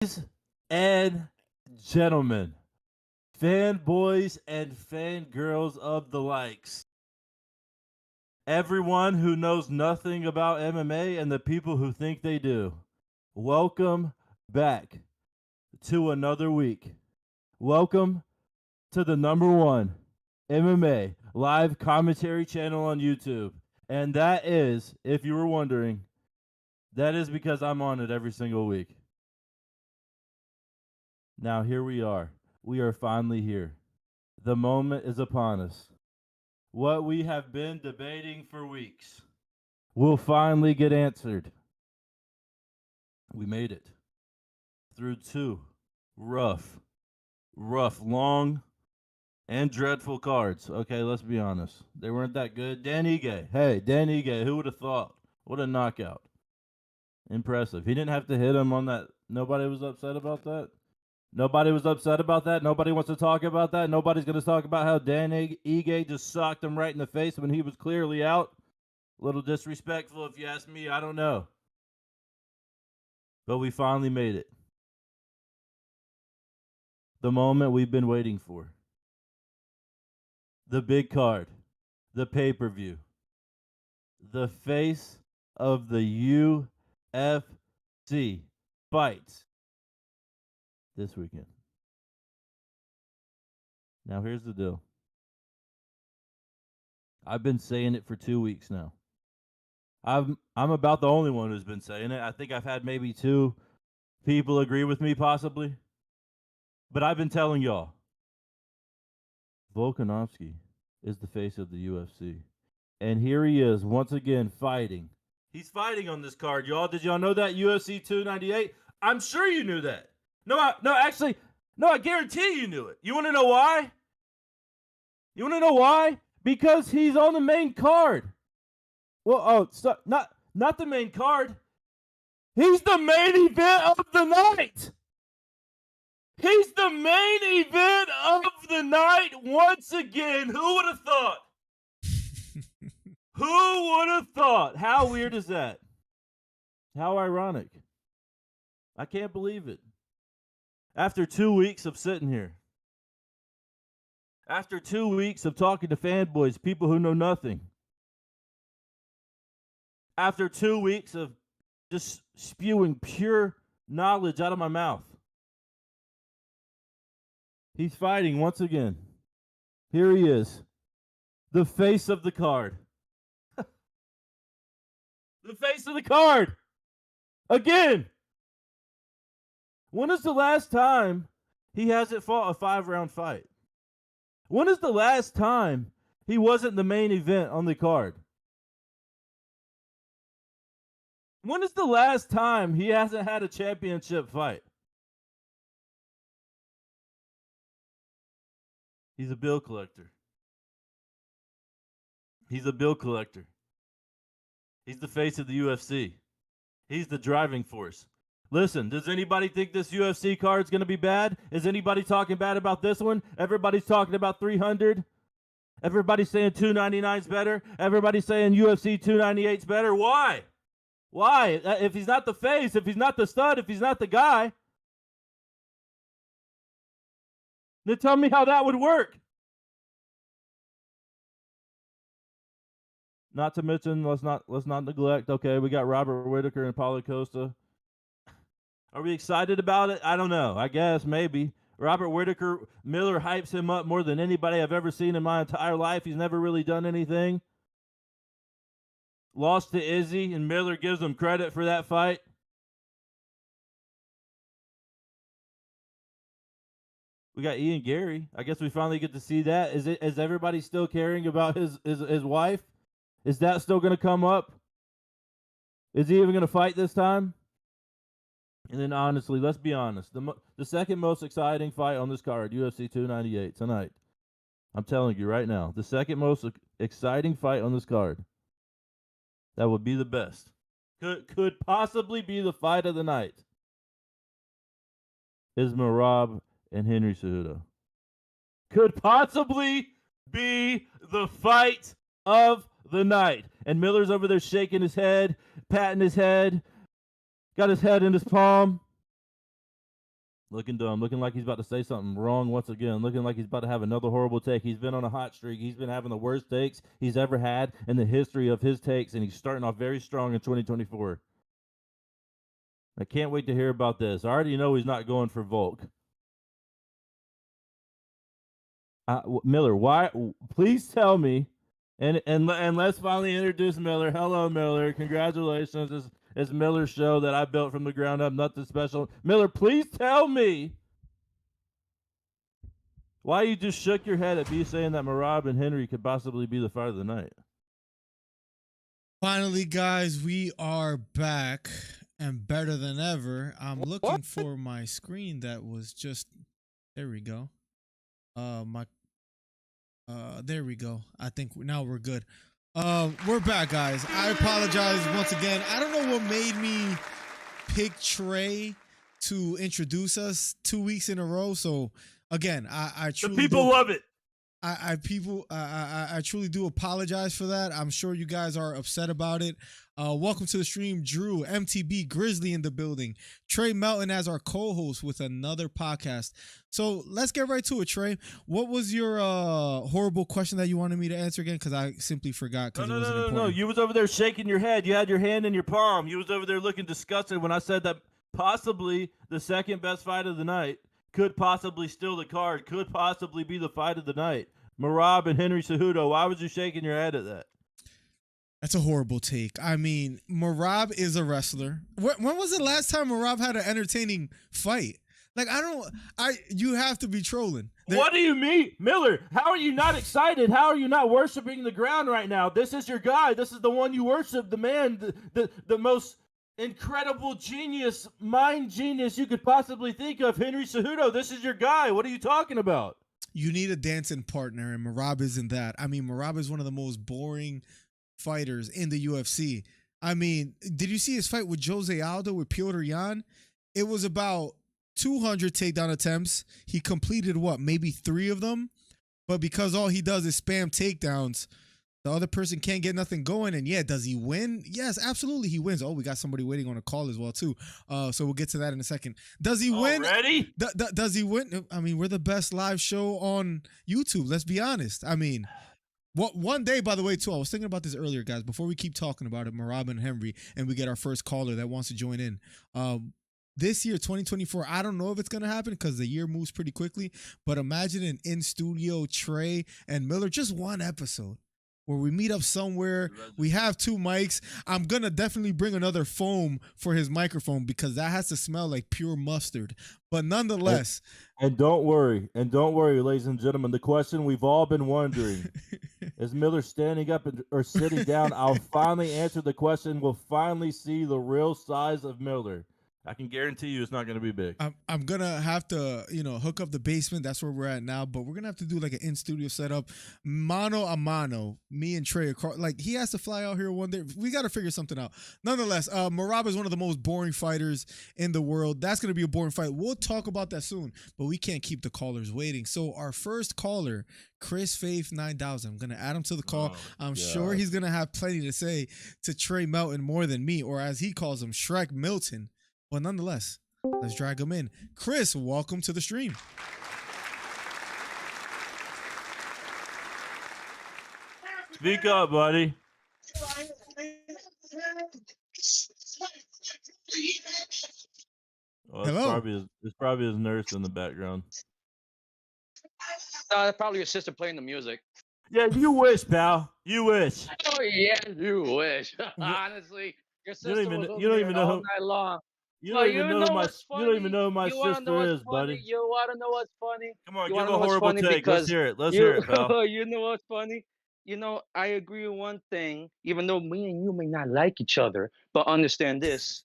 Ladies and gentlemen, fanboys and fangirls of the likes, everyone who knows nothing about MMA and the people who think they do, welcome back to another week. Welcome to the #1 MMA live commentary channel on YouTube. And that is, if you were wondering, that is because I'm on it every single week. Now, here we are. We are finally here. The moment is upon us. What we have been debating for weeks will finally get answered. We made it through two rough, long, and dreadful cards. Okay, let's be honest. They weren't that good. Dan Ige. Hey, Dan Ige. Who would have thought? What a knockout. Impressive. He didn't have to hit him on that. Nobody was upset about that. Nobody was upset about that. Nobody wants to talk about that. Nobody's going to talk about how Dan Ige just socked him right in the face when he was clearly out. A little disrespectful, if you ask me. I don't know. But we finally made it. The moment we've been waiting for. The big card. The pay-per-view. The face of the UFC fights this weekend. Now, here's the deal. I've been saying it for 2 weeks now. I'm about the only one who's been saying it. I think I've had maybe 2 people agree with me, possibly. But I've been telling y'all, Volkanovski is the face of the UFC. And here he is, once again, fighting. He's fighting on this card, y'all. Did y'all know that? UFC 298? I'm sure you knew that. No, I guarantee you knew it. You want to know why? Because he's on the main card. Well, not the main card. He's the main event of the night. He's the main event of the night once again. Who would have thought? Who would have thought? How weird is that? How ironic. I can't believe it. After 2 weeks of sitting here, after 2 weeks of talking to fanboys, people who know nothing, after 2 weeks of just spewing pure knowledge out of my mouth, he's fighting once again. Here he is, the face of the card. The face of the card. Again. When is the last time he hasn't fought a 5-round fight? When is the last time he wasn't the main event on the card? When is the last time he hasn't had a championship fight? He's a bill collector. He's a bill collector. He's the face of the UFC. He's the driving force. Listen, does anybody think this UFC card is going to be bad? Is anybody talking bad about this one? Everybody's talking about 300. Everybody's saying 299 is better. Everybody's saying UFC 298 is better. Why? Why? If he's not the face, if he's not the stud, if he's not the guy, then tell me how that would work. Not to mention, let's not neglect. Okay, we got Robert Whitaker and Paulo Costa. Are we excited about it? I don't know. I guess maybe. Robert Whitaker, Miller hypes him up more than anybody I've ever seen in my entire life. He's never really done anything. Lost to Izzy, and Miller gives him credit for that fight. We got Ian Gary. I guess we finally get to see that. Is everybody still caring about his wife? Is that still going to come up? Is he even going to fight this time? And then, honestly, let's be honest. The second most exciting fight on this card, UFC 298, tonight. I'm telling you right now, the second most exciting fight on this card, that would be the best, could possibly be the fight of the night, is Merab and Henry Cejudo. Could possibly be the fight of the night. And Miller's over there shaking his head, patting his head, got his head in his palm. Looking dumb, looking like he's about to say something wrong once again, looking like he's about to have another horrible take. He's been on a hot streak. He's been having the worst takes he's ever had in the history of his takes, and he's starting off very strong in 2024. I can't wait to hear about this. I already know he's not going for Volk. Miller, why? Please tell me. And let's finally introduce Miller. Hello, Miller. Congratulations. It's Miller's show that I built from the ground up. Nothing special. Miller, please tell me why you just shook your head at me saying that Merab and Henry could possibly be the fight of the night. Finally, guys, we are back and better than ever. I'm looking for my screen that was just there we go. There we go. I think now we're good. We're back, guys. I apologize once again. I don't know what made me pick Trey to introduce us 2 weeks in a row. So again, I truly the people love it. I truly do apologize for that. I'm sure you guys are upset about it. Welcome to the stream, Drew, MTB, Grizzly in the building, Trey Melton as our co-host with another podcast. So let's get right to it, Trey. What was your horrible question that you wanted me to answer again? Because I simply forgot. No. You was over there shaking your head. You had your hand in your palm. You was over there looking disgusted when I said that possibly the second best fight of the night could possibly steal the card, could possibly be the fight of the night. Merab and Henry Cejudo. Why was you shaking your head at that? That's a horrible take. I mean, Merab is a wrestler. When was the last time Merab had an entertaining fight? Like, you have to be trolling. What do you mean? Miller, how are you not excited? How are you not worshiping the ground right now? This is your guy. This is the one you worship, the man, the most incredible genius, mind genius you could possibly think of, Henry Cejudo. This is your guy. What are you talking about? You need a dancing partner, and Merab isn't that. I mean, Merab is one of the most boring fighters in the UFC. I mean, did you see his fight with Jose Aldo with Piotr Jan? It was about 200 takedown attempts. He completed maybe 3 of them, but because all he does is spam takedowns, the other person can't get nothing going. And yeah, does he win? Yes, absolutely he wins. Oh, we got somebody waiting on a call as well too. So we'll get to that in a second. Does he win? Ready? Does he win? I mean, we're the best live show on YouTube. Let's be honest. I mean, one day, by the way, too, I was thinking about this earlier, guys, before we keep talking about it, Merab and Henry, and we get our first caller that wants to join in. This year, 2024, I don't know if it's going to happen because the year moves pretty quickly, but imagine an in-studio Trey and Miller, just one episode where we meet up somewhere. We have 2 mics. I'm going to definitely bring another foam for his microphone because that has to smell like pure mustard. But nonetheless. And don't worry, ladies and gentlemen, the question we've all been wondering, is Miller standing up or sitting down? I'll finally answer the question. We'll finally see the real size of Miller. I can guarantee you it's not going to be big. I'm going to have to, hook up the basement. That's where we're at now. But we're going to have to do like an in-studio setup. Mano a mano. Me and Trey. Like, he has to fly out here one day. We got to figure something out. Nonetheless, Merab is one of the most boring fighters in the world. That's going to be a boring fight. We'll talk about that soon. But we can't keep the callers waiting. So our first caller, Chris Faith 9000. I'm going to add him to the call. I'm sure he's going to have plenty to say to Trey Melton more than me. Or as he calls him, Shrek Milton. But nonetheless, let's drag him in. Chris, welcome to the stream. Speak up, buddy. Hello. It's probably his nurse in the background. Probably your sister playing the music. Yeah, you wish, pal. You wish. Oh yeah, you wish. Honestly, your sister you don't even know all night long. You don't even know who my sister is, buddy. You want to know what's funny? Come on, give a horrible take. Let's hear it. Let's hear it, pal. You know what's funny? I agree with one thing, even though me and you may not like each other, but understand this.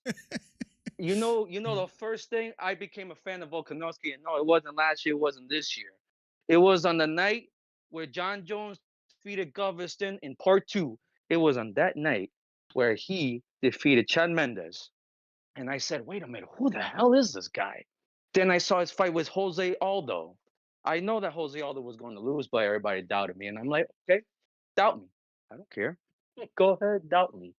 The first thing I became a fan of Volkanovski, and no, it wasn't last year, it wasn't this year. It was on the night where John Jones defeated Goveston in part 2. It was on that night where he defeated Chad Mendes. And I said, wait a minute, who the hell is this guy? Then I saw his fight with Jose Aldo. I know that Jose Aldo was going to lose, but everybody doubted me. And I'm like, okay, doubt me. I don't care. Go ahead, doubt me.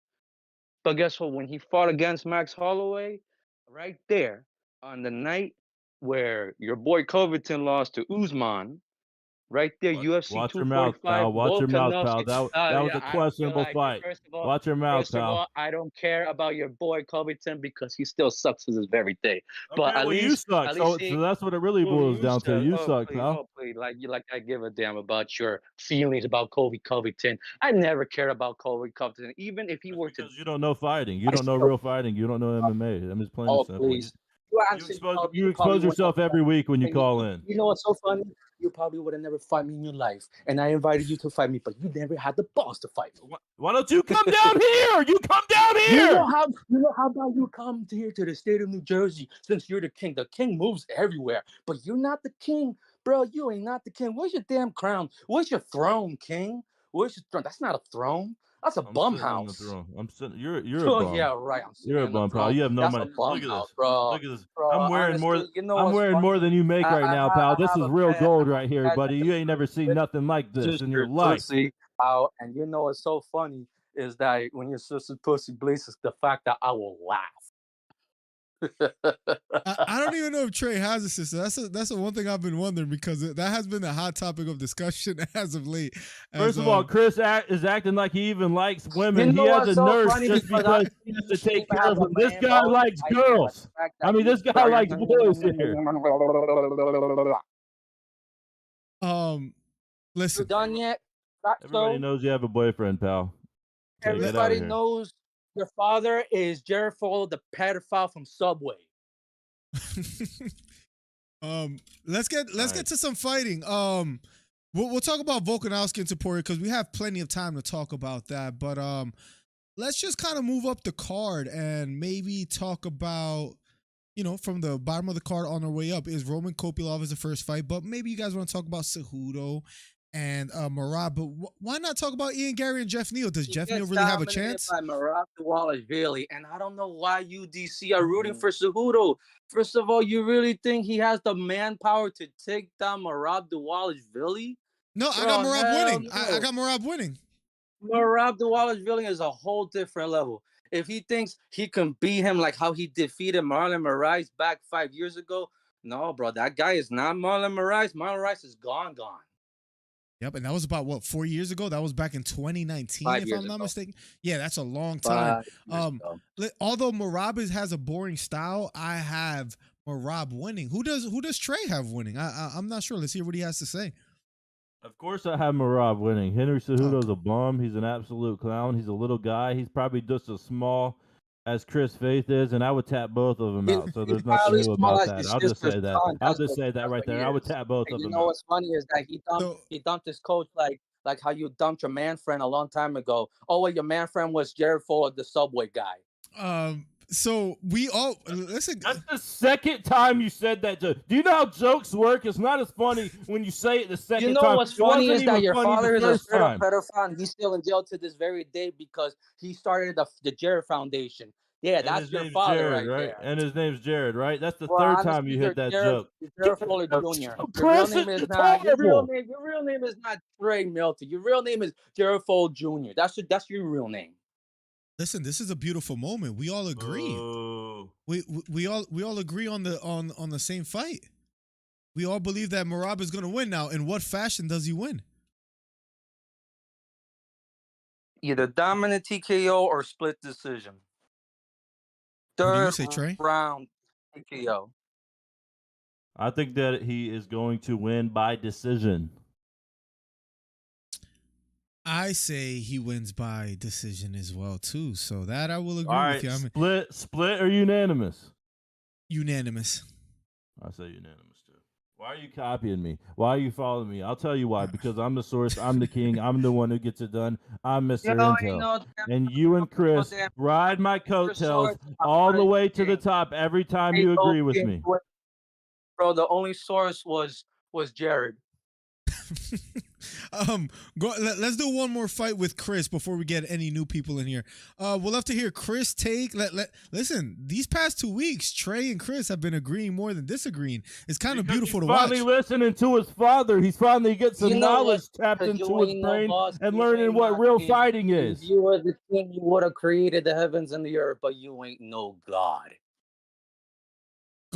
But guess what? When he fought against Max Holloway, right there, on the night where your boy Covington lost to Usman. Right there, UFC Watch your mouth, 245, pal. Watch your mouth, pal. Volkanovski. That was Yeah, a I don't feel questionable like it. fight. Watch your mouth, pal. I don't care about your boy Covington because he still sucks to this very day. But Okay, well you suck. at least So that's what it really well, boils you down to. said, You suck, pal. oh please, like I give a damn about your feelings about Kobe Covington. I never cared about Kobe Covington, even if he That's were to. because you don't know fighting. You I don't know still, real fighting. You don't know MMA. I'm just plain and oh simple. please, you actually You probably expose wouldn't yourself have. every week when you And you, call in. you know what's so funny? You probably would have never fought me in your life, and I invited you to fight me, but you never had the balls to fight me. Why don't you come down here? You come down here. You know how about you come here to the state of New Jersey since you're the king? The king moves everywhere, but you're not the king, bro. You ain't not the king. Where's your damn crown? Where's your throne, king? Where's your throne? That's not a throne. That's a I'm bum sitting on the house. throne. I'm sitting. You're a Oh bum. yeah, right. I'm You're sitting a on the bum, pal. throne. You have no That's a money. bum Look at house, this. bro. Look at this. Bro, honestly, you know I'm what's wearing funny? more than you make right now, pal. I This have is a real pet. gold I have right here, a pet buddy. that You is ain't never seen nothing like this in your sister's life. pussy out, and you know what's so funny is that when your sister's pussy bleeds, it's the fact that I will laugh. I don't even know if Trey has a sister. That's the one thing I've been wondering because that has been a hot topic of discussion as of late. First of all, Chris is acting like he even likes women. You He know has what's a so nurse funny? just Because I because he has to shouldn't take even care have of a him. This man guy bone in likes my head, but girls. the fact I that mean, this guy likes boys here. Listen, You done yet? Everybody knows you have a boyfriend, pal. Okay, get out of Everybody here. knows your father is Jared Folo, the pedophile from Subway. let's get to some fighting. We'll talk about Volkanovski and Topuria because we have plenty of time to talk about that. But let's just kind of move up the card and maybe talk about, from the bottom of the card on our way up is Roman Kopylov is the first fight, but maybe you guys want to talk about Cejudo and Merab. But why not talk about Ian Gary and Jeff Neal? Does Jeff Neal really have a chance? By Merab Dvalishvili, and I don't know why you DC are rooting for Cejudo. First of all, you really think he has the manpower to take down Merab Dvalishvili? No, I got Merab winning. I got Merab winning. Merab Dvalishvili is a whole different level. If he thinks he can beat him like how he defeated Marlon Moraes back 5 years ago, no, bro, that guy is not Marlon Moraes. Marlon Moraes is gone. Yep, and that was about 4 years ago. That was back in 2019, if I'm not mistaken. Yeah, that's a long time. Although Merab has a boring style, I have Merab winning. Who does Trey have winning? I'm not sure. Let's hear what he has to say. Of course, I have Merab winning. Henry Cejudo's a bum. He's an absolute clown. He's a little guy. He's probably just as small as Chris Faith is, and I would tap both of them out. So there's nothing new about that. I'll just say that. I'll just say that right there. I would tap both of them out. You know what's funny is that he dumped his coach like how you dumped your man friend a long time ago. Oh, well, your man friend was Jared Folo, the Subway guy. So we all listen. That's the second time you said that joke. Do you know how jokes work? It's not as funny when you say it the second time. You know what's funny is that your father is a time. pedophile, and he's still in jail to this very day because he started the Jared Foundation. Yeah, that's your father Jared, right there. And his name's Jared, right? That's the third time you hit that joke. Jared Folo Jr. Your real name is not Trey Milton. Your real name is Jared Folo Jr. That's your real name. Listen, this is a beautiful moment. We all agree. Oh. We all agree on the same fight. We all believe that Merab is going to win. Now, in what fashion does he win? Either dominant TKO or split decision. What do you say, Trey? Round TKO. I think that he is going to win by decision. I say he wins by decision as well too. So that I will agree with you. I mean, split or unanimous? Unanimous. I say unanimous too. Why are you copying me? Why are you following me? I'll tell you why. Because I'm the source. I'm the king. I'm the one who gets it done. I'm Mr. Intel. And you and Chris ride my coattails all the way to the top every time you agree with me. Bro, the only source was Jared. Let's do one more fight with Chris before we get any new people in here. We'll love to hear Chris take. Listen, these past 2 weeks, Trey and Chris have been agreeing more than disagreeing. It's kind of beautiful to watch. He's finally listening to his father. He's finally getting some knowledge tapped into his brain and learning what real fighting is. If you were the king, you would have created the heavens and the earth, but you ain't no god.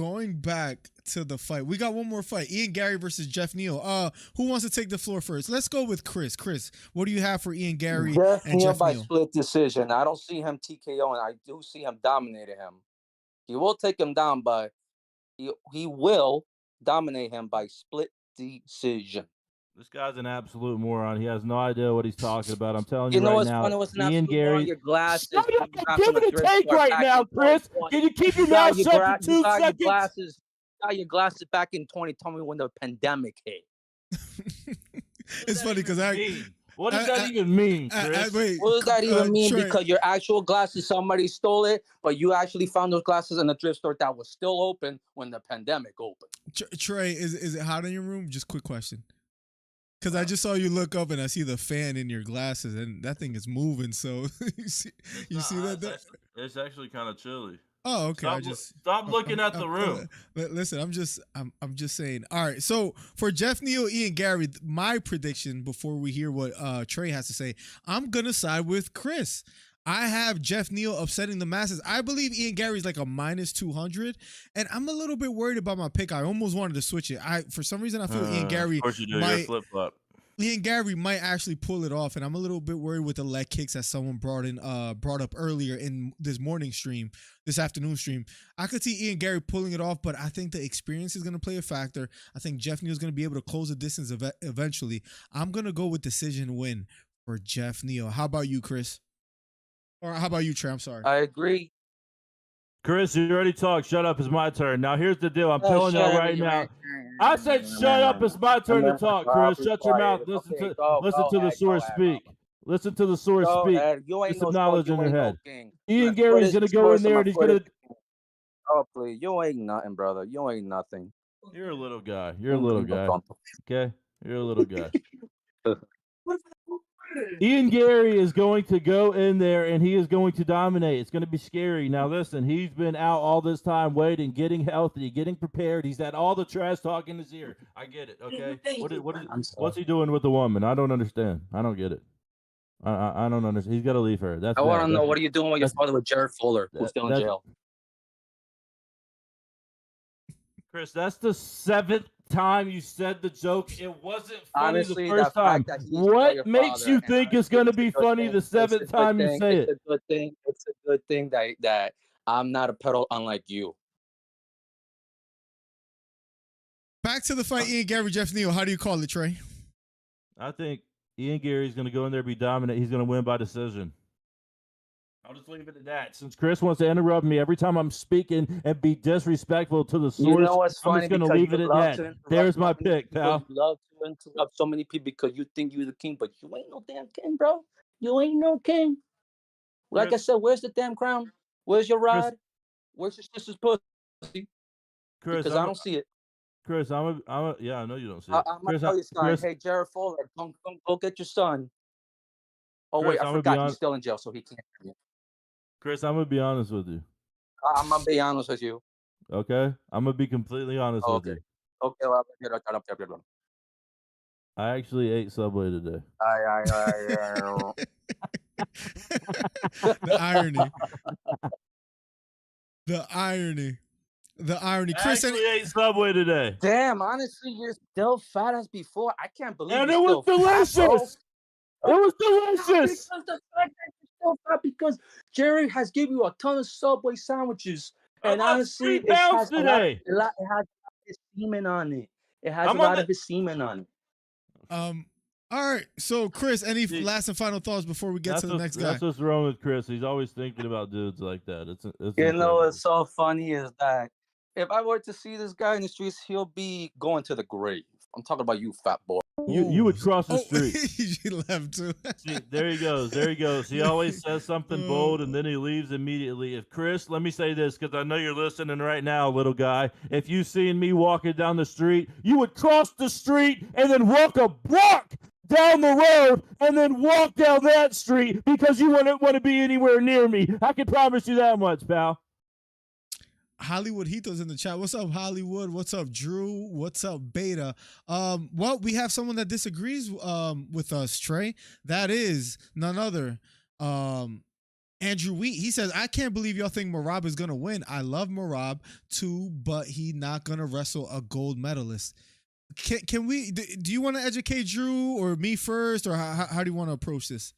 going back to the fight, we got one more fight: Ian Gary versus Jeff Neal. Who wants to take the floor first? Let's go with Chris. Chris, what do you have for Ian Gary Jeff and Neal Jeff by Neal? split decision. I don't see him TKO, and I do see him dominating him. He will take him down, but he will dominate him by split decision. This guy's an absolute moron. He has no idea what he's talking about. I'm telling You you know right what's now. funny? What's an Ian absolute moron? Gary. Your glasses. Shut up coming and back give from it the a thrift take store right back now, in Chris. 2020. Can you keep your You got mouth shut for gra- 2 you got your seconds? glasses. You got your glasses back in 2020 when the pandemic hit. It's funny because What does that even mean, I- Chris? wait, What does that even mean? Trey, Because your actual glasses, somebody stole it, but you actually found those glasses in a thrift store that was still open when the pandemic opened. Trey, is it hot in your room? Just quick question. Because I just saw you look up and I see the fan in your glasses and that thing is moving. So you see that? It's actually kind of chilly. Oh, okay. Stop looking at the room. Listen, I'm just saying. All right. So for Jeff Neal, Ian Gary, my prediction before we hear what Trey has to say, I'm gonna side with Chris. I have Jeff Neal upsetting the masses. I believe Ian Gary's like a minus 200, and I'm a little bit worried about my pick. I almost wanted to switch it. For some reason I feel Ian Gary Of course you do. You're a flip flop. Ian Gary might actually pull it off, and I'm a little bit worried with the leg kicks that someone brought up earlier in this afternoon stream. I could see Ian Gary pulling it off, but I think the experience is going to play a factor. I think Jeff Neal is going to be able to close the distance eventually. I'm going to go with decision win for Jeff Neal. How about you, Chris? Or how about you, Trey? I'm sorry. I agree. Chris, you already talked. Shut up. It's my turn. Now, here's the deal. I'm telling you right now. I said, shut up. It's my turn to talk, Chris. Shut your mouth. Listen to the source speak. Listen to the source speak. You ain't Get some no knowledge sport, in you your ain't head. no king. Ian Gary's going to go in there and he's going to. Oh, please. You ain't nothing, brother. You ain't nothing. You're a little guy. You're a little guy. Okay? You're a little guy. Ian Gary is going to go in there and he is going to dominate. It's going to be scary. Now, listen, he's been out all this time waiting, getting healthy, getting prepared. He's had all the trash talk in his ear. I get it, okay? What's he doing with the woman? I don't understand. I don't get it. I don't understand. He's got to leave her. I want to know, what are you doing with your father with Jared Fuller, who's still in jail? Chris, that's the 7th time you said the joke. It wasn't funny Honestly, the first time. What makes you think it's going to be funny the 7th time you say it? It's a good thing. It's a good thing that I'm not a pedal unlike you. Back to the fight, Ian Gary, Jeff Neal. How do you call it, Trey? I think Ian Gary's going to go in there and be dominant. He's going to win by decision. I'll just leave it at that. Since Chris wants to interrupt me every time I'm speaking and be disrespectful to the source, you know what's funny? I'm just going to leave it at that. There's my pick, pal. You love to interrupt so many people because you think you're the king, but you ain't no damn king, bro. You ain't no king. Like Chris, I said, where's the damn crown? Where's your rod? Where's your sister's pussy? Chris, because I don't see it. Chris, yeah, I know you don't see it. I'm going to tell you, son, hey, Jared Fuller, go get your son. Oh, Chris, wait, I forgot he's still in jail, so he can't hear me. Chris, I'm going to be honest with you. I'm going to be honest with you. Okay? I'm going to be completely honest with you. Okay, well, I actually ate Subway today. The irony. The irony. The irony. Chris, I actually ate Subway today. Damn, honestly, you're still fat as before. I can't believe it was delicious. It was delicious. Because the fact that you're still fat because Jerry has given you a ton of Subway sandwiches. And honestly, it has a lot of his semen on it. It has a lot of his semen on it. All right. So, Chris, any last and final thoughts before we get to the next guy? That's what's wrong with Chris. He's always thinking about dudes like that. It's you know what's so funny is that if I were to see this guy in the streets, he'll be going to the grave. I'm talking about you, fat boy. You would cross the street. He left too. See, there he goes. There he goes. He always says something bold and then he leaves immediately. If Chris, let me say this because I know you're listening right now, little guy. If you seen me walking down the street, you would cross the street and then walk a block down the road and then walk down that street because you wouldn't want to be anywhere near me. I can promise you that much, pal. Hollywood Hito's in the chat. What's up, Hollywood? What's up, Drew? What's up, Beta? Well, we have someone that disagrees with us, Trey. That is none other Andrew Wheat, he says, I can't believe y'all think Merab is gonna win. I love Merab too, but he not gonna wrestle a gold medalist. Can we? Do you want to educate Drew or me first, or how do you want to approach this?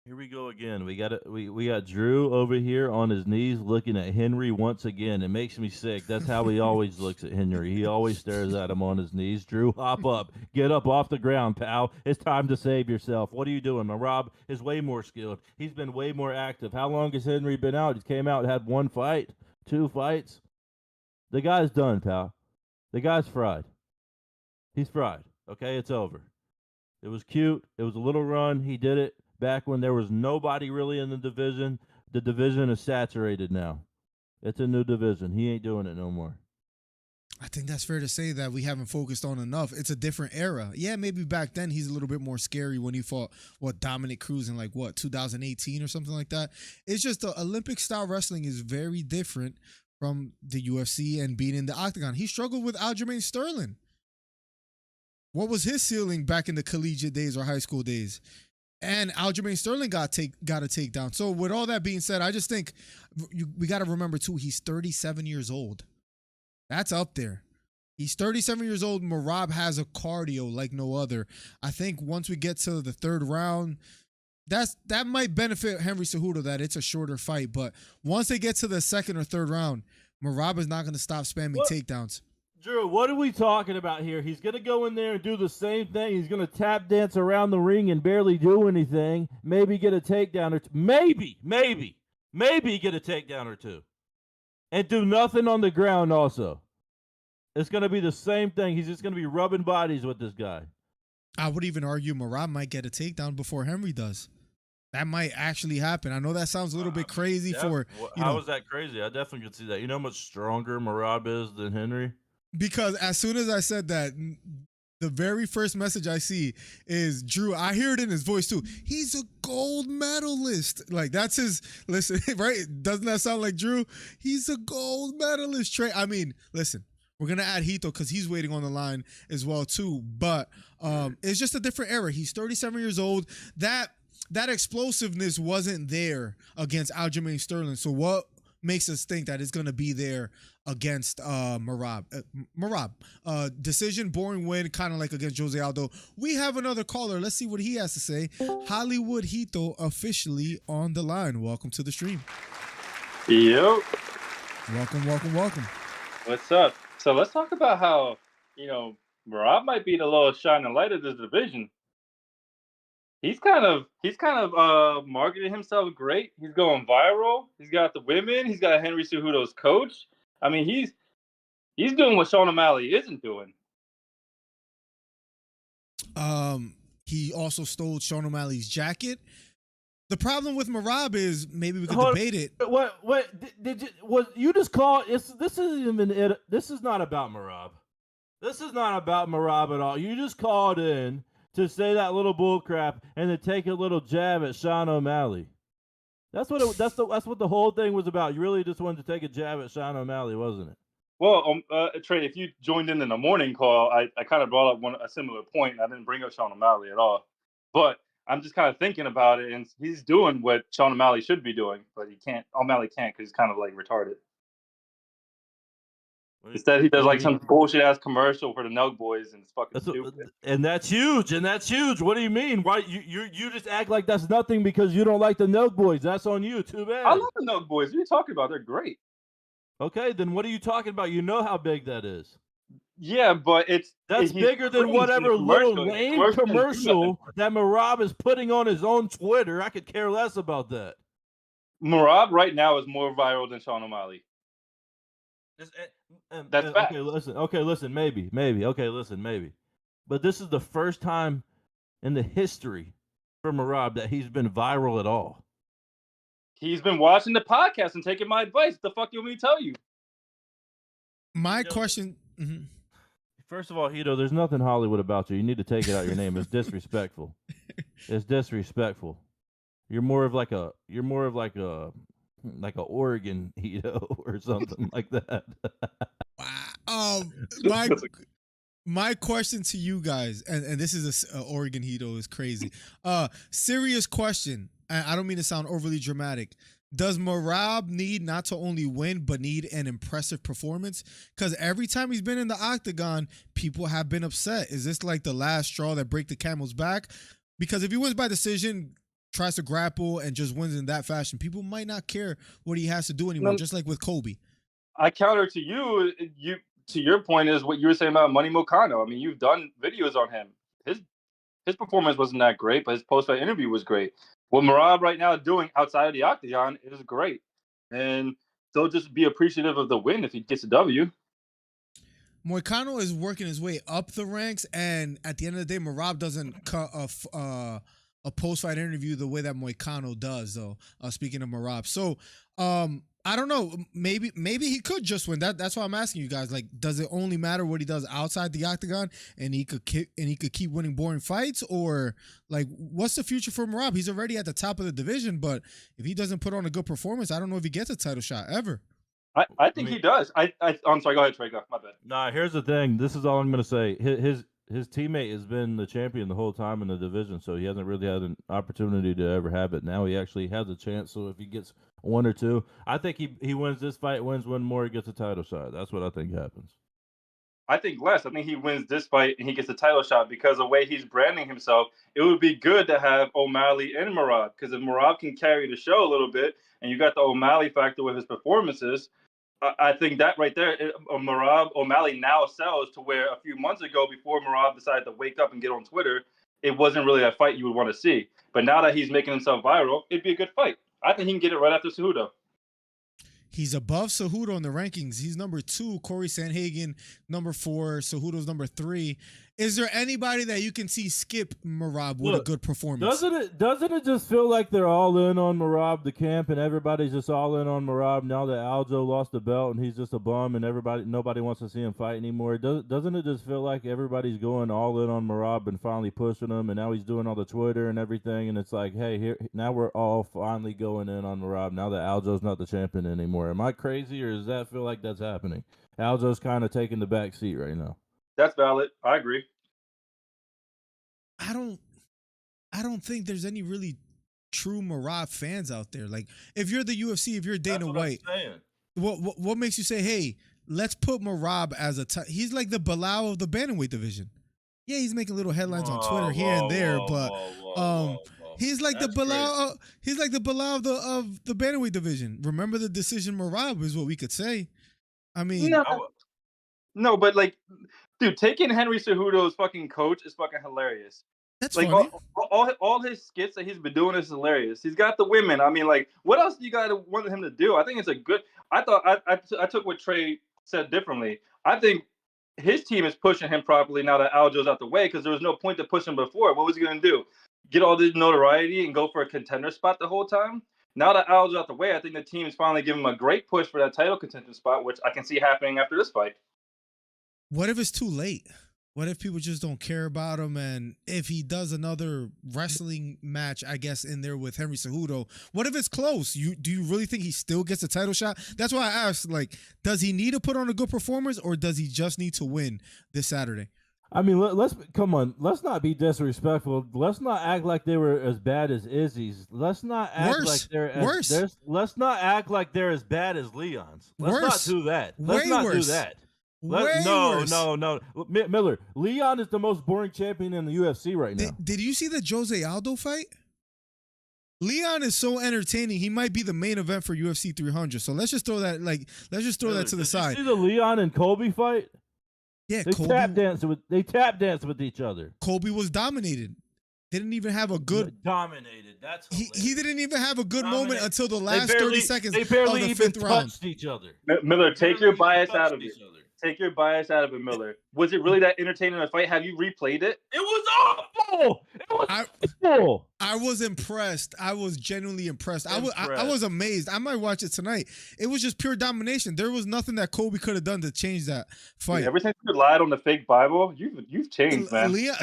Here we go again. We got Drew over here on his knees looking at Henry once again. It makes me sick. That's how he always looks at Henry. He always stares at him on his knees. Drew, hop up. Get up off the ground, pal. It's time to save yourself. What are you doing? Rob is way more skilled. He's been way more active. How long has Henry been out? He came out and had 1 fight, 2 fights. The guy's done, pal. The guy's fried. He's fried. Okay, it's over. It was cute. It was a little run. He did it back when there was nobody really in the division. The division is saturated now. It's a new division. He ain't doing it no more. I think that's fair to say that we haven't focused on enough. It's a different era. Yeah, maybe back then he's a little bit more scary when he fought, Dominic Cruz in 2018 or something like that. It's just the Olympic style wrestling is very different from the UFC and being in the octagon. He struggled with Aljamain Sterling. What was his ceiling back in the collegiate days or high school days? And Aljamain Sterling got a takedown. So with all that being said, I just think we got to remember too, he's 37 years old. That's up there. He's 37 years old. Merab has a cardio like no other. I think once we get to the third round, that might benefit Henry Cejudo that it's a shorter fight. But once they get to the second or third round, Merab is not going to stop spamming takedowns. Drew, what are we talking about here? He's going to go in there and do the same thing. He's going to tap dance around the ring and barely do anything. Maybe get a takedown or two. Maybe get a takedown or two. And do nothing on the ground also. It's going to be the same thing. He's just going to be rubbing bodies with this guy. I would even argue Merab might get a takedown before Henry does. That might actually happen. I know that sounds a little bit crazy for... How is that crazy? I definitely could see that. You know how much stronger Merab is than Henry? Because as soon as I said that, the very first message I see is Drew. I hear it in his voice too. He's a gold medalist. That's his, listen, right? Doesn't that sound like Drew? He's a gold medalist. I mean, listen, we're going to add Hito because he's waiting on the line as well too. But it's just a different era. He's 37 years old. That explosiveness wasn't there against Aljamain Sterling. So what makes us think that it's going to be there against Merab? Decision, boring win, kind of like against Jose Aldo. We have another caller. Let's see what he has to say. Hollywood Hito officially on the line. Welcome to the stream. Yo. Welcome. What's up? So let's talk about how, Merab might be the little shining light of this division. He's kind of marketed himself great. He's going viral. He's got the women. He's got Henry Cejudo's coach. I mean, he's doing what Sean O'Malley isn't doing. He also stole Sean O'Malley's jacket. The problem with Merab is maybe we could debate it. What did you just call? This is not about Merab. This is not about Merab at all. You just called in to say that little bull crap and to take a little jab at Sean O'Malley. That's what the whole thing was about. You really just wanted to take a jab at Sean O'Malley, wasn't it? Well, Trey, if you joined in the morning call, I kind of brought up a similar point. I didn't bring up Sean O'Malley at all, but I'm just kind of thinking about it, and he's doing what Sean O'Malley should be doing, but O'Malley can't because he's kind of retarded. Instead, he does some bullshit ass commercial for the Nug Boys, and it's fucking stupid. And that's huge. What do you mean? Why you just act like that's nothing because you don't like the Nug Boys? That's on you. Too bad. I love the Nug Boys. What are you talking about? They're great. Okay, then what are you talking about? You know how big that is. Yeah, but that's bigger than whatever little lame commercial that Merab is putting on his own Twitter. I could care less about that. Merab right now is more viral than Sean O'Malley. That's fact. Okay, listen, maybe. Okay, listen, maybe. But this is the first time in the history for Merab that he's been viral at all. He's been watching the podcast and taking my advice. What the fuck you want me to tell you? My question... Mm-hmm. First of all, Hito, there's nothing Hollywood about you. You need to take it out your name. It's disrespectful. It's disrespectful. You're more of like a Oregon Hito or something like that. Wow. My question to you guys, and this is Oregon Hito is crazy. Serious question. I don't mean to sound overly dramatic. Does Marab need not to only win, but need an impressive performance? Because every time he's been in the octagon, people have been upset. Is this like the last straw that break the camel's back? Because if he wins by decision, tries to grapple, and just wins in that fashion, people might not care what he has to do anymore, just like with Kobe. I counter to you. To your point is what you were saying about Money Mokano. I mean, you've done videos on him. His performance wasn't that great, but his post-fight interview was great. What Merab right now is doing outside of the octagon is great, and they'll just be appreciative of the win if he gets a W. Moicano is working his way up the ranks, and at the end of the day, Merab doesn't cut a post-fight interview the way that Moicano does, though. Speaking of Merab, so I don't know. Maybe he could just win. That's why I'm asking you guys. Like, does it only matter what he does outside the octagon, and he could keep winning boring fights, or like what's the future for Merab? He's already at the top of the division, but if he doesn't put on a good performance, I don't know if he gets a title shot ever. I think he does. I'm sorry. Go ahead, Trey. Go. My bad. Nah, here's the thing. This is all I'm gonna say. His teammate has been the champion the whole time in the division, so he hasn't really had an opportunity to ever have it. Now he actually has a chance. So if he gets one or two, I think he wins this fight, wins one more, he gets a title shot. That's what I think happens. I think less. I think he wins this fight and he gets a title shot because the way he's branding himself, it would be good to have O'Malley and Merab, because if Merab can carry the show a little bit and you got the O'Malley factor with his performances, I think that right there, Merab O'Malley now sells to where a few months ago, before Merab decided to wake up and get on Twitter, it wasn't really a fight you would want to see. But now that he's making himself viral, it'd be a good fight. I think he can get it right after Cejudo. He's above Cejudo in the rankings. He's number 2. Corey Sandhagen, number 4. Cejudo's number 3. Is there anybody that you can see skip Merab with a good performance? Doesn't it just feel like they're all in on Merab, the camp, and everybody's just all in on Merab now that Aljo lost the belt and he's just a bum and nobody wants to see him fight anymore? Doesn't it just feel like everybody's going all in on Merab and finally pushing him, and now he's doing all the Twitter and everything, and it's like, hey, now we're all finally going in on Merab now that Aljo's not the champion anymore. Am I crazy, or does that feel like that's happening? Aljo's kind of taking the back seat right now. That's valid. I agree. I don't think there's any really true Merab fans out there. Like, if you're the UFC, if you're Dana White, what makes you say, hey, let's put Merab as he's like the Bilal of the bantamweight division. Yeah, he's making little headlines on Twitter here and there, but he's like the Bilal. He's like the Bilal of the bantamweight division. Remember the decision Merab is what we could say. I mean, no, but like, dude, taking Henry Cejudo's fucking coach is fucking hilarious. That's like funny. All his skits that he's been doing is hilarious. He's got the women. I mean, like, what else do you got to want him to do? I think it's a good. I thought I took what Trey said differently. I think his team is pushing him properly now that Aljo's out the way, because there was no point to push him before. What was he going to do? Get all this notoriety and go for a contender spot the whole time? Now that Aljo's out the way, I think the team is finally giving him a great push for that title contention spot, which I can see happening after this fight. What if it's too late? What if people just don't care about him? And if he does another wrestling match, I guess, in there with Henry Cejudo, what if it's close? Do you really think he still gets a title shot? That's why I asked, like, does he need to put on a good performance, or does he just need to win this Saturday? I mean, let's come on. Let's not be disrespectful. Let's not act like they were as bad as Izzy's. Let's not act like they're worse. Let's not act like they're as bad as Leon's. Let's not do that. Let's not do that. No. Miller, Leon is the most boring champion in the UFC right now. Did you see the Jose Aldo fight? Leon is so entertaining. He might be the main event for UFC 300. So let's just throw that to the side. Did you see the Leon and Colby fight? Yeah, they tap danced with each other. Colby was dominated. Didn't even have a good dominated. That's he didn't even have a good moment until the last 30 seconds. They barely of the even fifth round. touched each other. Miller, take your bias out of it. Take your bias out of it, Miller. Was it really that entertaining a fight? Have you replayed it? It was awful. It was awful. I was impressed. I was genuinely impressed. I was amazed. I might watch it tonight. It was just pure domination. There was nothing that Colby could have done to change that fight. Dude, ever since you relied on the fake Bible, you've changed, man. Leon.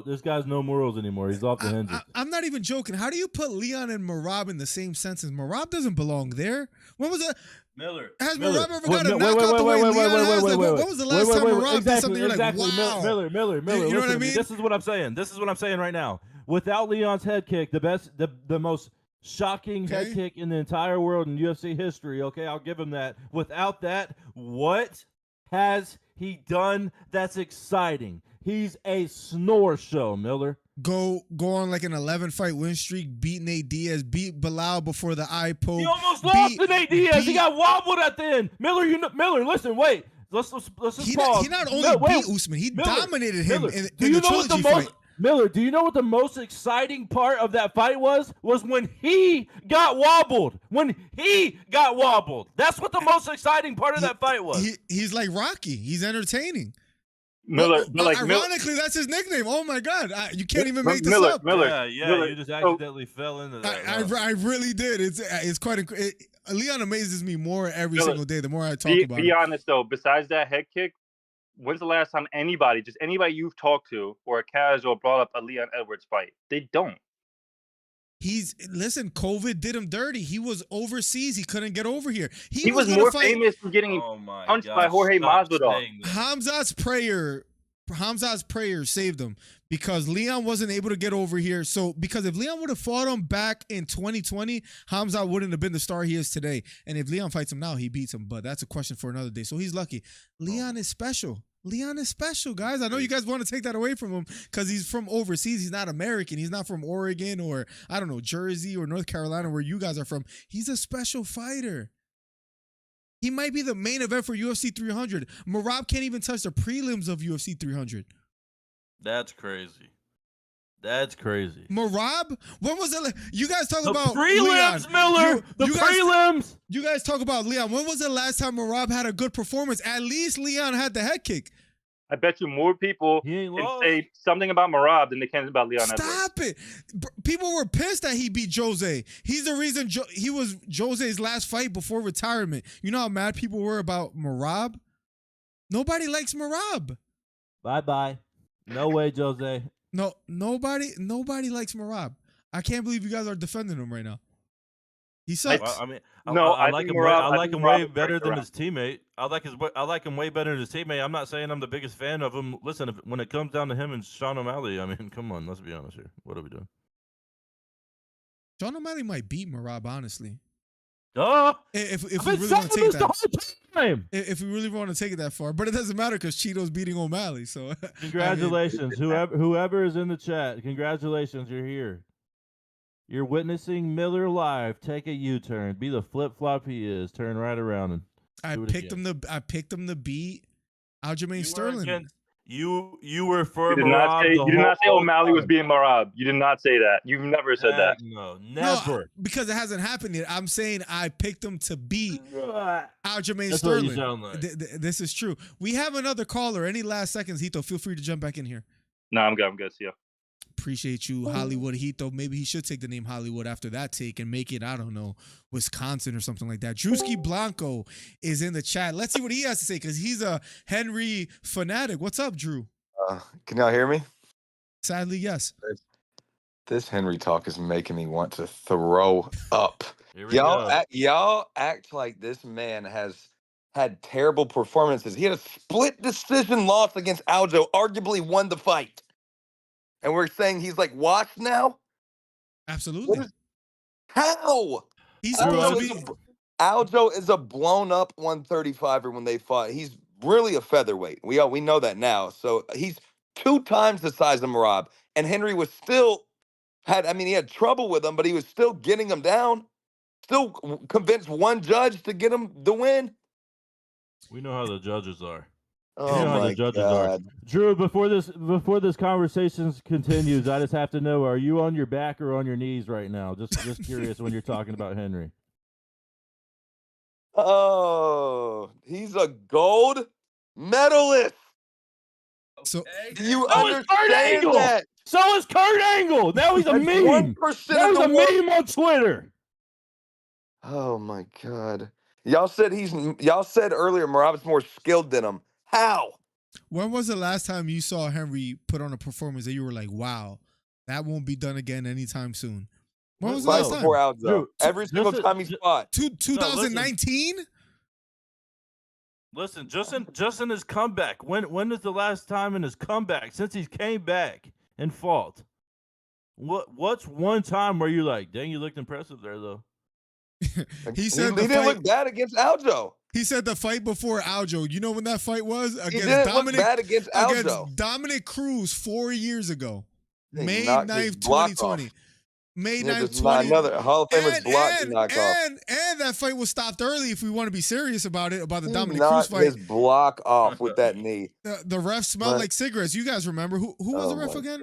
This guy's no morals anymore. He's off the hinges. I'm not even joking. How do you put Leon and Merab in the same sentence? Merab doesn't belong there. When was that? Miller. Has Merab ever got a knockout the way Leon has? When was the last time Merab did something you're like, wow? Miller. You know what I mean? This is what I'm saying. Right now. Without Leon's head kick, the most shocking head Okay. kick in the entire world in UFC history. Okay, I'll give him that. Without that, what has he done that's exciting? He's a snore show, Miller. Go on like an 11-fight win streak, beat Nate Diaz, beat Bilal before the eye poke. He almost lost to Nate Diaz. He beat- got wobbled at the end. Miller, listen, wait. Let's just He pause. not only beat Usman, he Miller, dominated him Miller, in do you the know what trilogy the most fight. Miller, do you know what the most exciting part of that fight was? Was when he got wobbled. When he got wobbled. That's what the most exciting part of that fight was. He's like Rocky. He's entertaining. Miller, but like ironically, that's his nickname. Oh my God, you can't even make this Miller, up. Miller, You just accidentally fell into that. I really did. It's quite. Leon amazes me more every Miller, single day. The more I talk about be it. honest though. Besides that head kick, when's the last time anybody you've talked to or a casual brought up a Leon Edwards fight? They don't. Listen, COVID did him dirty. He was overseas. He couldn't get over here. He was more famous for getting punched by Jorge Masvidal. Hamzat's prayer saved him because Leon wasn't able to get over here. So because if Leon would have fought him back in 2020, Hamzat wouldn't have been the star he is today. And if Leon fights him now, he beats him. But that's a question for another day. So he's lucky. Leon is special. Leon is special, guys. I know you guys want to take that away from him because he's from overseas. He's not American. He's not from Oregon or, I don't know, Jersey or North Carolina where you guys are from. He's a special fighter. He might be the main event for UFC 300. Merab can't even touch the prelims of UFC 300. That's crazy. That's crazy. Merab? When was it? You guys talk The about prelims, Leon. Miller. The prelims. You guys talk about Leon. When was the last time Merab had a good performance? At least Leon had the head kick. I bet you more people He ain't can lost. say something about Merab than they can about Leon Edwards. Stop it. People were pissed that he beat Jose. He's the reason he was Jose's last fight before retirement. You know how mad people were about Merab? Nobody likes Merab. Bye-bye. No way, Jose. No, nobody likes Merab. I can't believe you guys are defending him right now. He sucks. I mean, No, I I like think him. Merab- I I like think him way Merab is better right than around. his teammate. I like him way better than his teammate. I'm not saying I'm the biggest fan of him. Listen, when it comes down to him and Sean O'Malley, I mean, come on, let's be honest here. What are we doing? Sean O'Malley might beat Merab, honestly. If If we really want to take the that, whole time. if we really want to take it that far, but it doesn't matter because Cheeto's beating O'Malley. So Congratulations, whoever is in the chat. Congratulations, you're here. You're witnessing Miller live. Take a U-turn. Be the flip-flop he is. Turn right around and I do it picked again. I picked him to beat Aljamain Sterling. You were for You did not Merab say, the you did not say whole O'Malley was time. being Merab. You did not say that. You've never said that. No, No, never. because it hasn't happened yet. I'm saying I picked him to beat Aljamain That's what you Sterling. sound like. This is true. We have another caller. Any last seconds, Hito? Feel free to jump back in here. No, I'm good. I'm good. See ya. Appreciate you, Hollywood Hito. Maybe he should take the name Hollywood after that take and make it, I don't know, Wisconsin or something like that. Drewski Blanco is in the chat. Let's see what he has to say because he's a Henry fanatic. What's up, Drew? Can y'all hear me? Sadly, yes. This Henry talk is making me want to throw up. Here we go. Y'all act like this man has had terrible performances. He had a split decision loss against Aljo, arguably won the fight. And we're saying he's like washed now? Absolutely. How? He's supposed to be. Aljo is a blown up 135er when they fought. He's really a featherweight. We know that now. So he's 2 times the size of Merab. And Henry was still he had trouble with him, but he was still getting him down. Still convinced one judge to get him the win. We know how the judges are. Oh my God. Drew, before this conversation continues, I just have to know: are you on your back or on your knees right now? Just curious when you're talking about Henry. Oh, he's a gold medalist. So Do you So is Kurt understand Angle. that? So is Kurt Angle. Now he's a That's meme. 1% Now he's of a the world. meme on Twitter. Oh my God. Y'all said earlier Merab's more skilled than him. How? when was the last time you saw Henry put on a performance that you were like, wow, that won't be done again anytime soon? When was the Fight last time? before Aljo. Dude, Every single listen, time he's fought. 2019? Listen, just in his comeback. When is the last time in his comeback since he came back and fought? What's one time where you're like, dang, you looked impressive there though? He said he didn't look bad against Aljo. He said the fight before Aljo. You know when that fight was? He didn't look bad against Aljo. Against Dominic Cruz 4 years ago. May knocked 9th, his block 2020. off. May Yeah, 9th, just 2020. another Hall of Famer's block he knocked off. And that fight was stopped early if we want to be serious about it, about the He Dominic Cruz knocked fight. his block off with that knee. The ref smelled like cigarettes. You guys remember. Who was the ref again?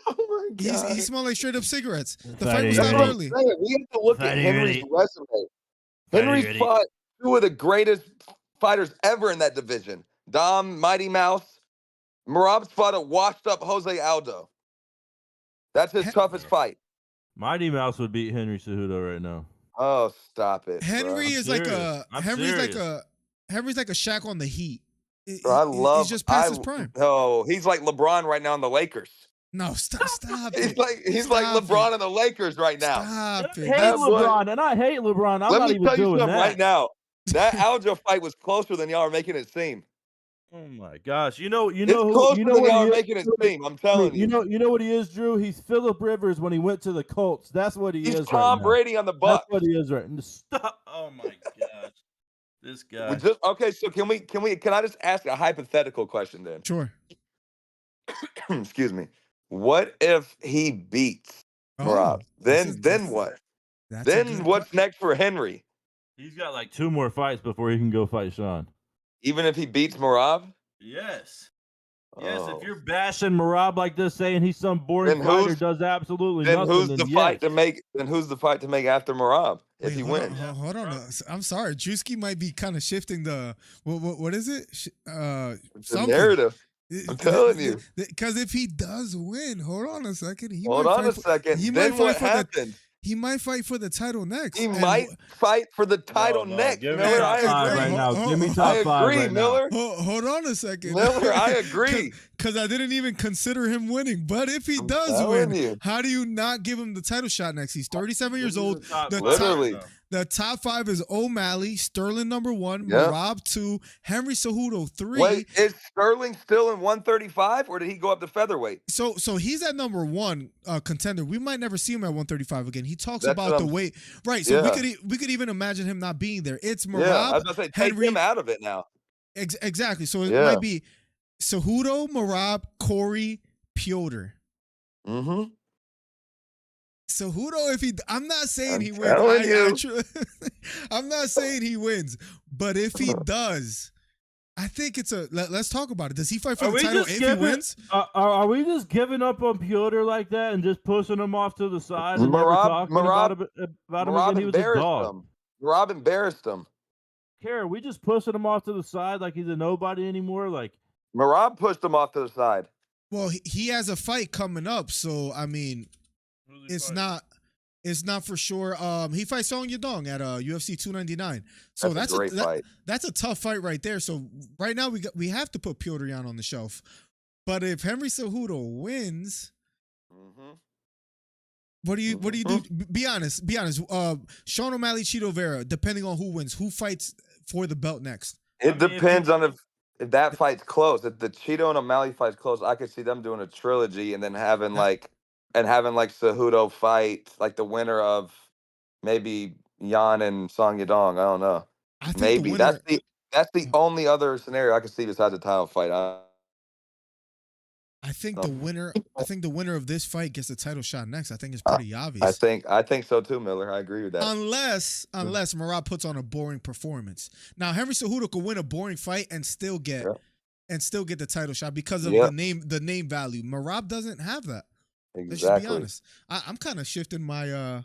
Oh my God. He smelled like straight up cigarettes. The Fatty fight was That's stopped what I'm early. saying. We have to look at Fatty Henry's Ready. resume. Fatty Henry's Ready. fought two of the greatest fighters ever in that division. Dom, Mighty Mouse. Merab's fought a washed up Jose Aldo. That's his toughest fight. Mighty Mouse would beat Henry Cejudo right now. Oh, stop it. Henry bro. is like a I'm Henry's serious. like a Shaq on the Heat. Bro, He's just past his prime. No, he's like LeBron right now in the Lakers. No, stop He's it. like LeBron in the Lakers right now. Stop I it. hate That boy- LeBron, and I hate LeBron. I'm Let not me even tell you doing something that right now. That Aljo fight was closer than y'all are making it seem. Oh my gosh! You know It's closer than y'all are making it seem. I'm telling you. You know what he is, Drew. He's Phillip Rivers when he went to the Colts. That's what he He's is. Tom right Brady on the now. Bucks. That's what he is right now. Stop! Oh my gosh, this guy. Okay, so can I just ask a hypothetical question then? Sure. Excuse me. What if he beats Merab? Then what? Then what's next for Henry? He's got like 2 more fights before he can go fight Sean. Even if he beats Merab? Yes. Yes, Oh. if you're bashing Merab like this, saying he's some boring Then fighter, who's- does absolutely Then nothing, who's then the yes. fight to make? Then who's the fight to make after Merab if he hold wins? On, hold on. I'm sorry. Drewski might be kind of shifting the what is it? The Something. narrative. I'm telling you. Because if he does win, hold on a second. Hold on a second. Then what happened? He might fight for the title next. He might fight for the title next. Give me Miller, top I 5 agree. right now. Give me I top 5 agree, right Miller. Hold on a second. Miller, I agree. Because I didn't even consider him winning. But if he does telling win, you. how do you not give him the title shot next? He's 37 years old. Literally. The top 5 is O'Malley, Sterling number 1, Yep. Merab 2, Henry Cejudo 3. Wait, is Sterling still in 135 or did he go up to featherweight? So he's at number 1 contender. We might never see him at 135 again. He talks That's about what the I'm- weight. Right. So Yeah. we could even imagine him not being there. It's Merab, Yeah, I was gonna say take Henry. him out of it now. Exactly. So it Yeah. might be Cejudo, Merab, Corey, Piotr. Mm-hmm. Cejudo, if I'm not saying I'm he wins. telling you. I'm not saying he wins, but if he does, I think it's let's talk about it. Does he fight for the title if he wins? Are we just giving up on Piotr like that and just pushing him off to the side and never talking about him again? He was a dog. Merab embarrassed him. Are we just pushing him off to the side like he's a nobody anymore? Like Merab pushed him off to the side. Well, he has a fight coming up, so I mean, it's not for sure. He fights Song Yadong at UFC 299. So That's a great fight. That's a tough fight right there. So right now we have to put Piotr Jan on the shelf. But if Henry Cejudo wins, what do you do? Be honest. Sean O'Malley, Chito Vera, depending on who wins, who fights for the belt next? It depends on if that fight's close. If the Cheeto and O'Malley fight's close, I could see them doing a trilogy and then having like Cejudo fight like the winner of maybe Jan and Song Yadong. I don't know. I think Maybe the winner, that's the only other scenario I could see besides a title fight. I think the winner of this fight gets the title shot next. I think it's pretty obvious. I think so too, Miller. I agree with that. Unless Merab puts on a boring performance. Now Henry Cejudo could win a boring fight and still get the title shot because of the name value. Merab doesn't have that. Let's just be honest. I'm kind of shifting my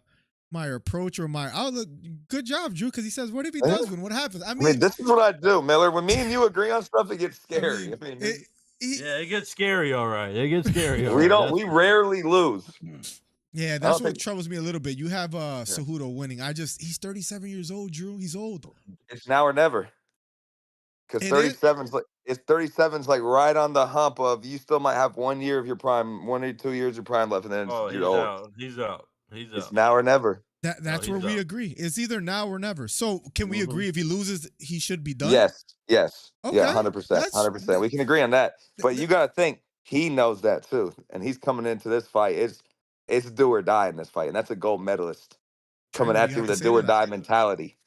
my approach or my outlook. Good job, Drew, because he says, what if he does win? What happens? I mean, this is what I do, Miller. When me and you agree on stuff, it gets scary. it gets scary, all right. It gets scary. We rarely lose. Yeah, that's what troubles me a little bit. You have Cejudo winning. He's 37 years old, Drew. He's old. It's now or never. Because 37's like right on the hump of you still might have 1 year of your prime, 1 or 2 years of your prime left, and then you're old. He's out. It's now or never. That's where we agree. It's either now or never. So can we agree if he loses, he should be done? Yes. Okay. Yeah, 100%. 100%. We can agree on that. But you got to think he knows that too, and he's coming into this fight. it's do or die in this fight, and that's a gold medalist Trey, coming what at do you have with to a say do to or that? die mentality.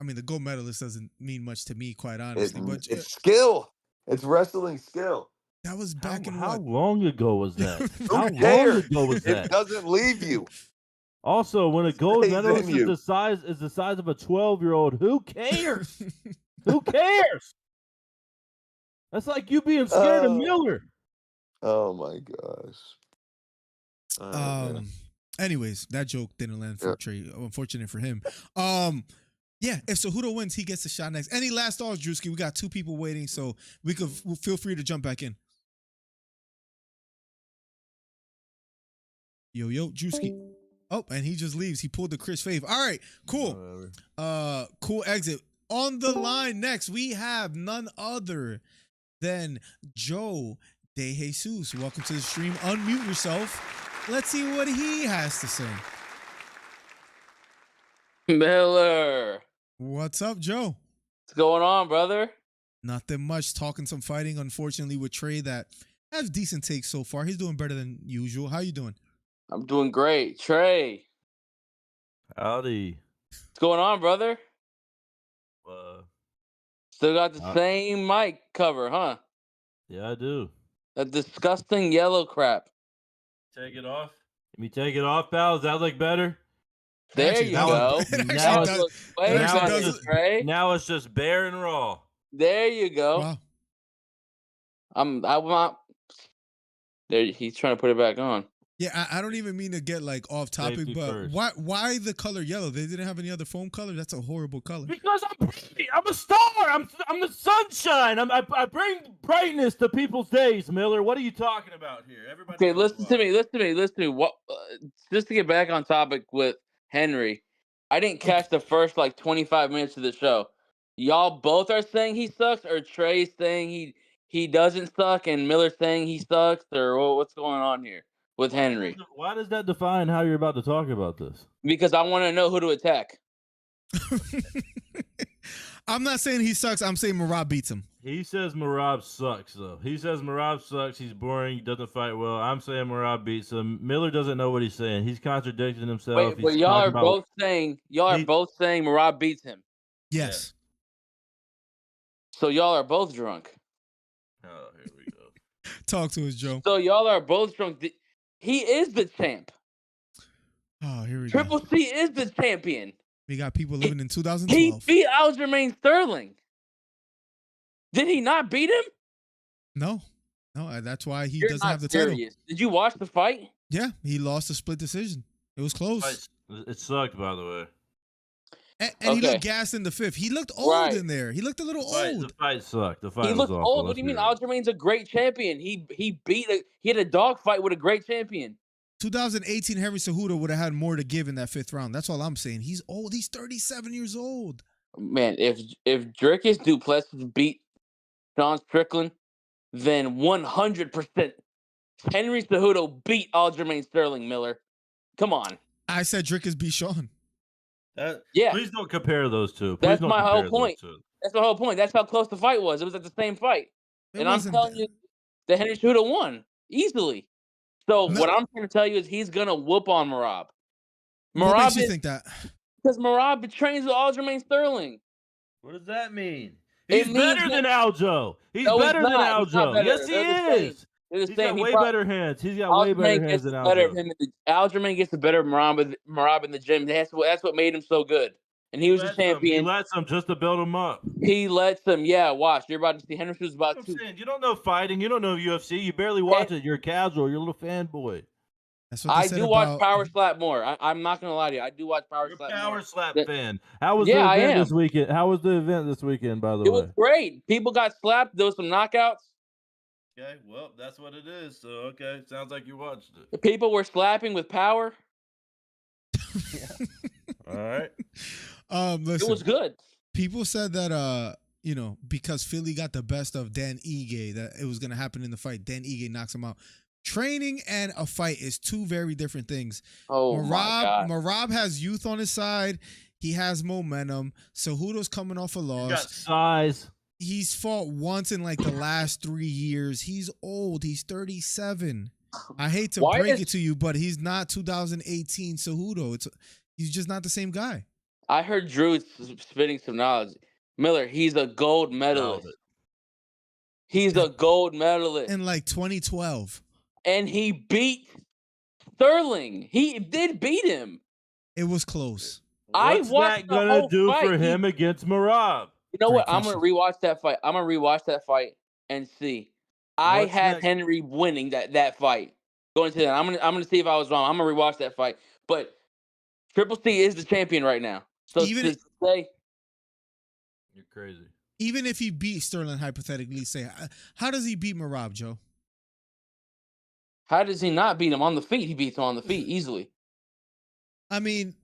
I mean, the gold medalist doesn't mean much to me, quite honestly. But It's skill. It's wrestling skill. that was back in How what? long ago was that? Who How long cares? ago was It that? doesn't leave you. Also, when a gold Stays in medalist you. is the size of a 12-year-old, who cares? Who cares? That's like you being scared of Miller. Oh my gosh. All right, man. Anyways, that joke didn't land for Yeah. Trey. Unfortunate for him. Yeah, if Cejudo wins, he gets the shot next. Any last thoughts, Drewski? We got 2 people waiting, so we'll feel free to jump back in. Yo, Drewski. Oh, and he just leaves. He pulled the Chris Fave. All right, cool. Whatever. Cool exit. On the line next, we have none other than Joe De Jesus. Welcome to the stream. Unmute yourself. Let's see what he has to say. Miller, What's up, Joe? what's going on, brother? Nothing much. Talking some fighting, unfortunately, with Trey that has decent takes so far. He's doing better than usual. How you doing? I'm doing great. Trey, Howdy. what's going on, brother? Still got the same mic cover, huh? Yeah, I do. That disgusting yellow crap. Take it off. Let me take it off, pal. Does that look better? There Actually, you that go. was- it Now actually it's- does- Looks way it actually better, does- Trey. Now it's just bare and raw. There you go. Wow. I want. There, he's trying to put it back on. Yeah, I don't even mean to get like off topic, Safety but first. why the color yellow? They didn't have any other foam color. That's a horrible color. Because I'm pretty. I'm a star. I'm the sunshine. I bring brightness to people's days, Miller. What are you talking about here? Everybody. Okay, knows listen why. to me. What? Just to get back on topic with Henry, I didn't catch the first like 25 minutes of the show. Y'all both are saying he sucks, or Trey's saying he doesn't suck, and Miller's saying he sucks, or what's going on here with Henry? Why does that define how you're about to talk about this? Because I want to know who to attack. I'm not saying he sucks. I'm saying Merab beats him. He says Merab sucks, though. He says Merab sucks. He's boring. He doesn't fight well. I'm saying Merab beats him. Miller doesn't know what he's saying. He's contradicting himself. Wait, He's but y'all talking are about- both saying Merab beats him. Yes. So y'all are both drunk. Oh, here we go. Talk to us, Joe. So y'all are both drunk. He is the champ. Oh, here we Triple go. C is the champion. We got people living in He 2012. beat Aljamain Sterling. Did he not beat him? No, that's why he You're doesn't not have the title. serious. Did you watch the fight? Yeah, he lost a split decision. It was close. It sucked, by the way. And he Okay. looked gassed in the 5th. He looked old Right. in there. He looked a little The old. fight sucked. The fight He was looked awful. old. What Let's do you be mean? real. Aljamain's a great champion. He had a dog fight with a great champion. 2018 Henry Cejudo would have had more to give in that 5th round. That's all I'm saying. He's old. He's 37 years old. Man, if Dricus Duplessis beat Sean Strickland, then 100% Henry Cejudo beat Aljamain Sterling, Miller. Come on. I said Dricus beat Sean. Yeah. Please don't compare those two. Please That's don't my whole compare those point. two. That's the whole point. That's how close the fight was. It was at the same fight. It And I'm wasn't telling that- you that Henry Cejudo won easily. So No. what I'm trying to tell you is he's going to whoop on Merab. What makes you is, think that? because Merab trains with Aljamain Sterling. What does that mean? It He's means better that- than Aljo. He's No, he's better than not. He's not Aljo. better. Yes, he They're the same. is. They're the He's same. got way better hands. He's got way better hands than Aljo. Aljamain gets the better of Merab in the gym. That's what made him so good. And he was a He champion. lets him just to build him up. He lets him. Yeah, watch. You're about to see Henry Cejudo's about I'm to. saying, you don't know fighting. You don't know UFC. You barely watch it. You're a casual. You're a little fanboy. That's what they I said do watch about- Power Slap more. I'm not gonna lie to you. I do watch Power You're a Slap power more. slap That- fan. How was Yeah, I the event am. this weekend? How was the event this weekend, by the It way? was great. People got slapped. There was some knockouts. Okay, well, that's what it is. So, okay, sounds like you watched it. The people were slapping with power. All right. Listen, It was good. people said that because Philly got the best of Dan Ige, that it was gonna happen in the fight. Dan Ige knocks him out. Training and a fight is two very different things. Oh my God. Merab has youth on his side. He has momentum. Cejudo's coming off a You got loss. size. He's fought once in like the last 3 years. He's old. He's 37. I hate to Why break is- it to you, but he's not 2018 Cejudo. He's just not the same guy. I heard Drew spitting some knowledge. Miller, he's a gold medalist. it. He's a gold medalist. In like 2012. And he beat Sterling. He did beat him. It was close. I What's watched that the gonna whole do fight. for him against Marab? You know Great what? I'm gonna rewatch that fight. I'm gonna rewatch that fight and see. I What's had next? Henry winning that fight. Going to that. I'm gonna see if I was wrong. I'm gonna rewatch that fight. But Triple C is the champion right now. So Even to say You're crazy. Even if he beat Sterling, hypothetically, say, how does he beat Marab, Joe? how does he not beat him on the feet? He beats him on the feet easily. I mean,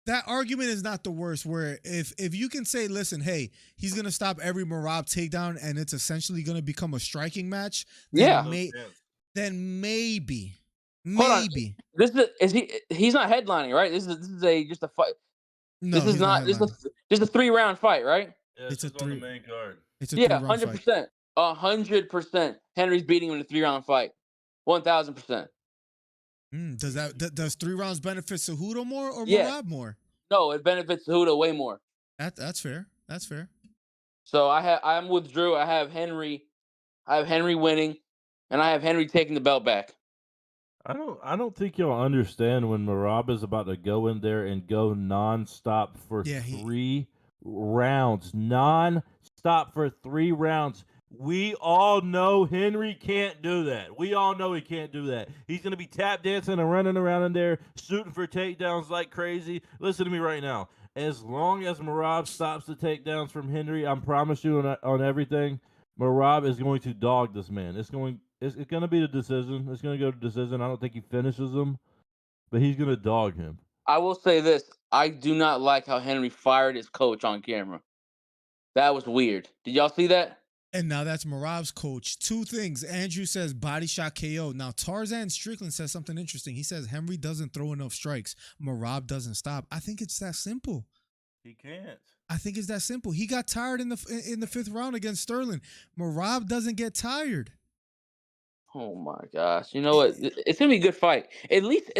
that argument is not the worst. Where if you can say, listen, hey, he's gonna stop every Marab takedown, and it's essentially gonna become a striking match. Then Yeah. then maybe. Hold on. This he's not headlining, right? This is just a fight. No, this is not headlining. this is a 3-round fight, right? Yeah, It's it's a on the three- main card. It's a Yeah, 3-round fight. 100%. 100%. Henry's beating him in a 3-round fight. 1000%. Does 3 rounds benefit Cejudo more or Yeah. Marab more? No, it benefits Cejudo way more. That's fair. That's fair. So I'm with Drew. I have Henry winning, and I have Henry taking the belt back. I don't think y'all understand when Marab is about to go in there and go nonstop for 3 rounds. Non-stop for 3 rounds. We all know Henry can't do that. We all know he can't do that. He's going to be tap dancing and running around in there, shooting for takedowns like crazy. Listen to me right now. As long as Marab stops the takedowns from Henry, I promise you on everything, Marab is going to dog this man. It's going to be the decision. It's going to go to decision. I don't think he finishes him, but he's going to dog him. I will say this. I do not like how Henry fired his coach on camera. That was weird. Did y'all see that? And now that's Marab's coach. 2 things. Andrew says body shot KO. Now Tarzan Strickland says something interesting. He says Henry doesn't throw enough strikes. Marab doesn't stop. I think it's that simple. He can't. I think it's that simple. He got tired in the 5th round against Sterling. Marab doesn't get tired. Oh my gosh! You know what? It's gonna be a good fight. At least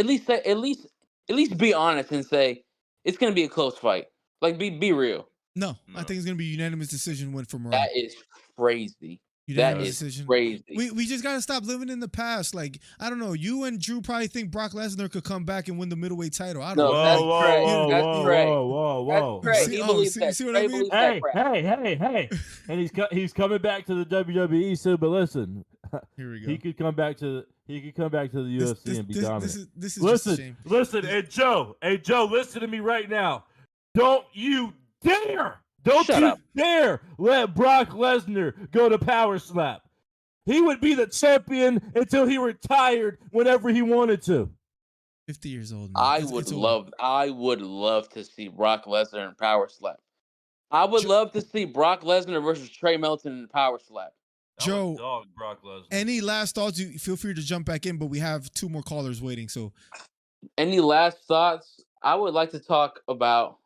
be honest and say it's gonna be a close fight. Like be real. No, I think it's gonna be a unanimous decision win for Marab. That is crazy. Unanimous That is decision. crazy. We just gotta stop living in the past. Like, I don't know. You and Drew probably think Brock Lesnar could come back and win the middleweight title. I don't know. Whoa. That's Trey. He believes that. See what Trey I mean? believes Hey. And he's coming back to the WWE soon, but listen. Here we go. He could come back to the UFC and be dominant. This is just a shame. Listen, hey Joe, listen to me right now. Don't you dare let Brock Lesnar go to Power Slap. He would be the champion until he retired whenever he wanted to. 50 years old. I would love to see Brock Lesnar in Power Slap. I would love to see Brock Lesnar versus Trey Melton in Power Slap. Joe, dog Brock Lesnar. Any last thoughts? You feel free to jump back in, but we have 2 more callers waiting. So, any last thoughts? I would like to talk about.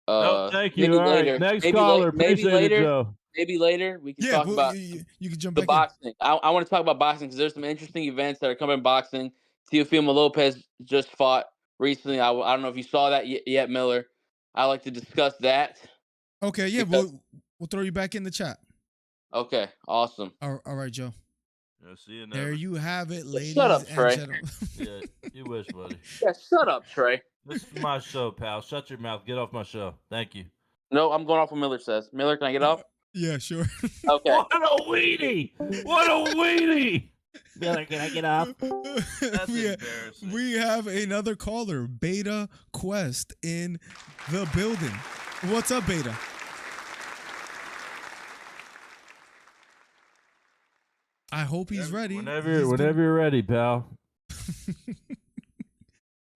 No, thank you. Maybe All later. right, next maybe caller. maybe Appreciate later. it, Joe. Maybe later we can talk about you can jump the back boxing. I want to talk about boxing because there's some interesting events that are coming in boxing. Teofimo Lopez just fought recently. I don't know if you saw that yet, Miller. I like to discuss that. Okay, yeah, we'll throw you back in the chat. Okay, awesome. All right, Joe. Yeah, see you there you have it, ladies Shut up, and Trey. gentlemen. Yeah, you wish, buddy. Yeah, shut up, Trey. This is my show, pal. Shut your mouth. Get off my show. Thank you. No, I'm going off what Miller says. Miller, can I get off? Yeah, sure. Okay. What a weenie! Miller, can I get off? That's embarrassing. We have another caller, Beta Quest, in the building. What's up, Beta? I hope he's ready. Whenever you're ready, pal.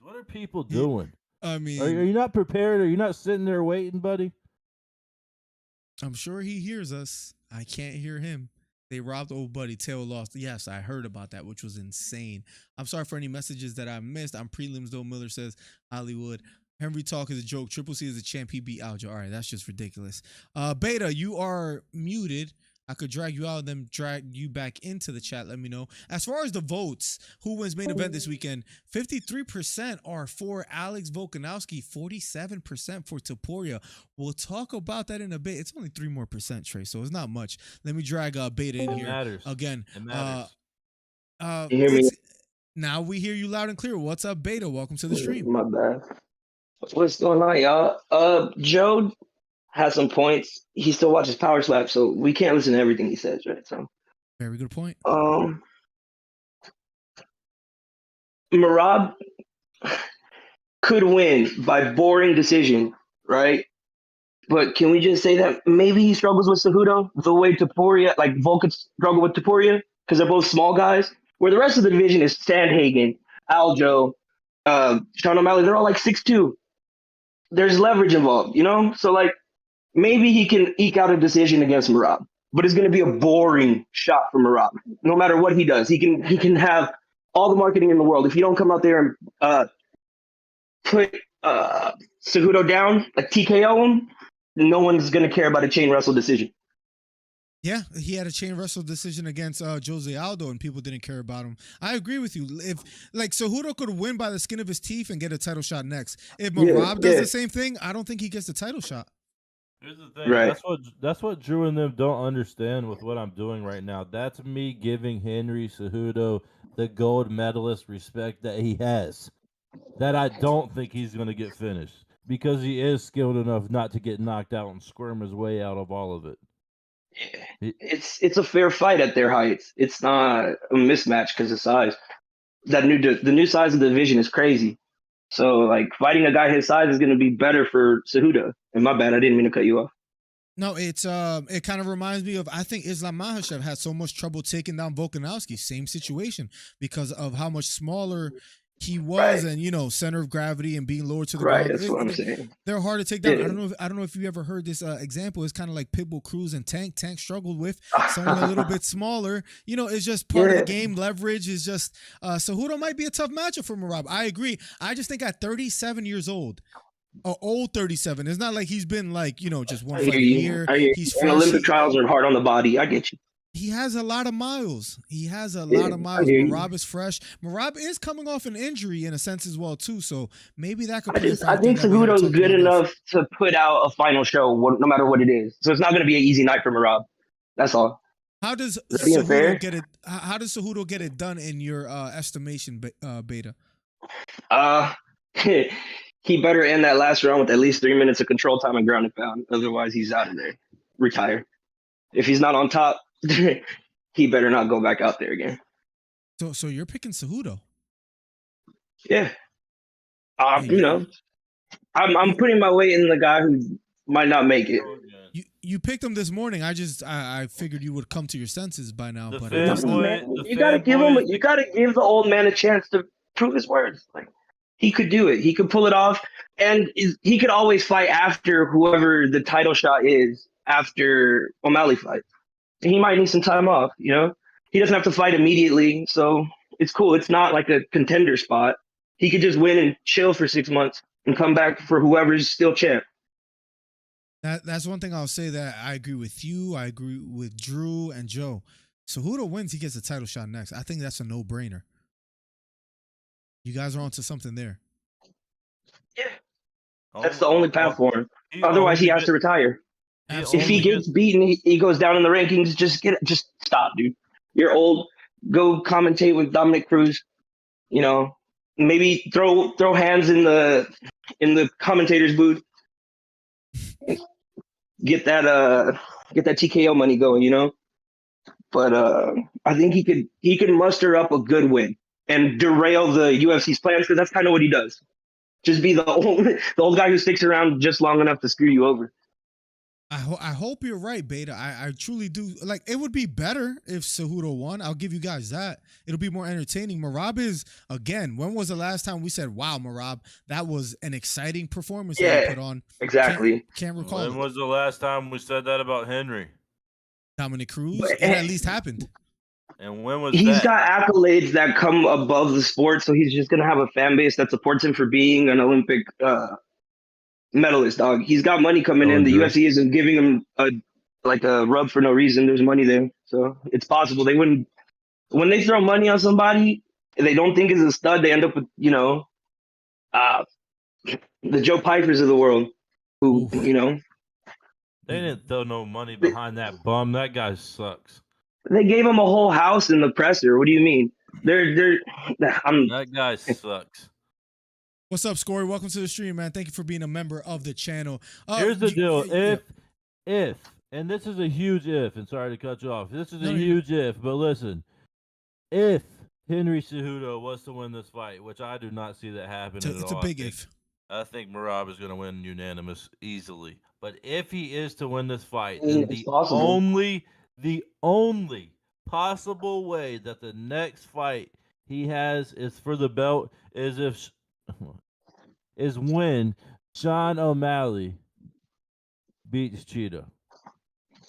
What are people doing? I mean, are you not prepared? Are you not sitting there waiting, buddy? I'm sure he hears us. I can't hear him. They robbed old buddy. Tail lost. Yes, I heard about that, which was insane. I'm sorry for any messages that I missed. I'm prelims though. Miller says Hollywood. Henry talk is a joke. Triple C is a champ. He beat Aljo. All right, that's just ridiculous. Beta, you are muted. I could drag you out and then drag you back into the chat. Let me know. As far as the votes, who wins main event this weekend? 53% are for Alex Volkanovski, 47% for Topuria. We'll talk about that in a bit. It's only 3% more, Trey, so it's not much. Let me drag Beta in It here matters. again. It matters. You hear me? Now we hear you loud and clear. What's up, Beta? Welcome to the stream. My bad. What's going on, y'all? Joe has some points. He still watches Power Slap, so we can't listen to everything he says, right? So, very good point. Merab could win by boring decision, right? But can we just say that maybe he struggles with Cejudo the way Topuria, like Volk struggle with Topuria, because they're both small guys. Where the rest of the division is Sandhagen, Aljo, Sean O'Malley, they're all like 6'2". There's leverage involved, you know? So like maybe he can eke out a decision against Merab, but it's going to be a boring shot for Merab. No matter what he does, he can have all the marketing in the world. If you don't come out there and put Cejudo down, like TKO him, no one's going to care about a chain wrestle decision. Yeah, he had a chain wrestle decision against Jose Aldo, and people didn't care about him. I agree with you. If like Cejudo could win by the skin of his teeth and get a title shot next. If Merab does the same thing, I don't think he gets the title shot. Here's the thing. Right. That's what Drew and them don't understand with what I'm doing right now. That's me giving Henry Cejudo the gold medalist respect that he has. That I don't think he's going to get finished because he is skilled enough not to get knocked out and squirm his way out of all of it. It's a fair fight at their heights. It's not a mismatch because of size. The new size of the division is crazy. So like fighting a guy his size is going to be better for Cejudo. And my bad, I didn't mean to cut you off. No, it's it kind of reminds me of, I think Islam Makhachev had so much trouble taking down Volkanovski. Same situation because of how much smaller he was, and you know, center of gravity and being lower to the ground. That's what I'm saying. They're hard to take down. I don't know if you ever heard this example. It's kind of like Pitbull Cruz and Tank. Tank struggled with someone a little bit smaller. You know, it's just part of the game. Leverage is just Cejudo might be a tough matchup for Merab. I agree. I just think at 37 years old, old 37. It's not like he's been like, you know, just one fight a year. He's fresh. Olympic trials are hard on the body. I get you. He has a lot of miles. Merab is fresh. Merab is coming off an injury in a sense as well too. So maybe that could. I think Cejudo's good enough to put out a final show, no matter what it is. So it's not going to be an easy night for Merab. That's all. How does Cejudo get it? How does Cejudo get it done in your estimation, Beta? He better end that last round with at least 3 minutes of control time and ground and pound. Otherwise, he's out of there. Retire. If he's not on top, he better not go back out there again. So you're picking Cejudo? Yeah. You know, I'm putting my weight in the guy who might not make it. You picked him this morning. I figured you would come to your senses by now. But you gotta give the old man a chance to prove his words. Like he could do it. He could pull it off, and he could always fight after whoever the title shot is after O'Malley fights. He might need some time off, you know? He doesn't have to fight immediately, so it's cool. It's not like a contender spot. He could just win and chill for 6 months and come back for whoever's still champ. That's one thing I'll say that I agree with you. I agree with Drew and Joe. Cejudo wins, he gets a title shot next. I think that's a no-brainer. You guys are onto something there. Yeah. That's the only path for him. Otherwise, he has to retire. If he gets beaten, he goes down in the rankings. Just stop, dude. You're old. Go commentate with Dominic Cruz. You know, maybe throw hands in the commentator's booth. Get that TKO money going. You know, but I think he could muster up a good win and derail the UFC's plans because that's kind of what he does. Just be the old guy who sticks around just long enough to screw you over. I hope you're right, Beta. I truly do. Like, it would be better if Cejudo won. I'll give you guys that. It'll be more entertaining. Merab is, again, when was the last time we said, wow, Merab, that was an exciting performance that he put on? Exactly. Can't recall. When was the last time we said that about Henry? Dominic Cruz? It at least happened. And when was He's got accolades that come above the sport, so he's just going to have a fan base that supports him for being an Olympic medalist, dog. He's got money coming in. The UFC isn't giving him like a rub for no reason. There's money there, so it's possible they wouldn't. When they throw money on somebody, they don't think is a stud. They end up with uh, the Joe Pipers of the world, who Oof. They didn't throw no money behind that bum. That guy sucks. they gave him a whole house in the presser. What do you mean? I'm That guy sucks. What's up, Scory? Welcome to the stream, man. Thank you for being a member of the channel. Here's the deal. If, and this is a huge if, and sorry to cut you off. This is a huge if, but listen. If Henry Cejudo was to win this fight, which I do not see that happening at all. It's a big if. I think Merab is going to win unanimous easily. But if he is to win this fight, then the only possible way that the next fight he has is for the belt is when Sean O'Malley beats Cheetah.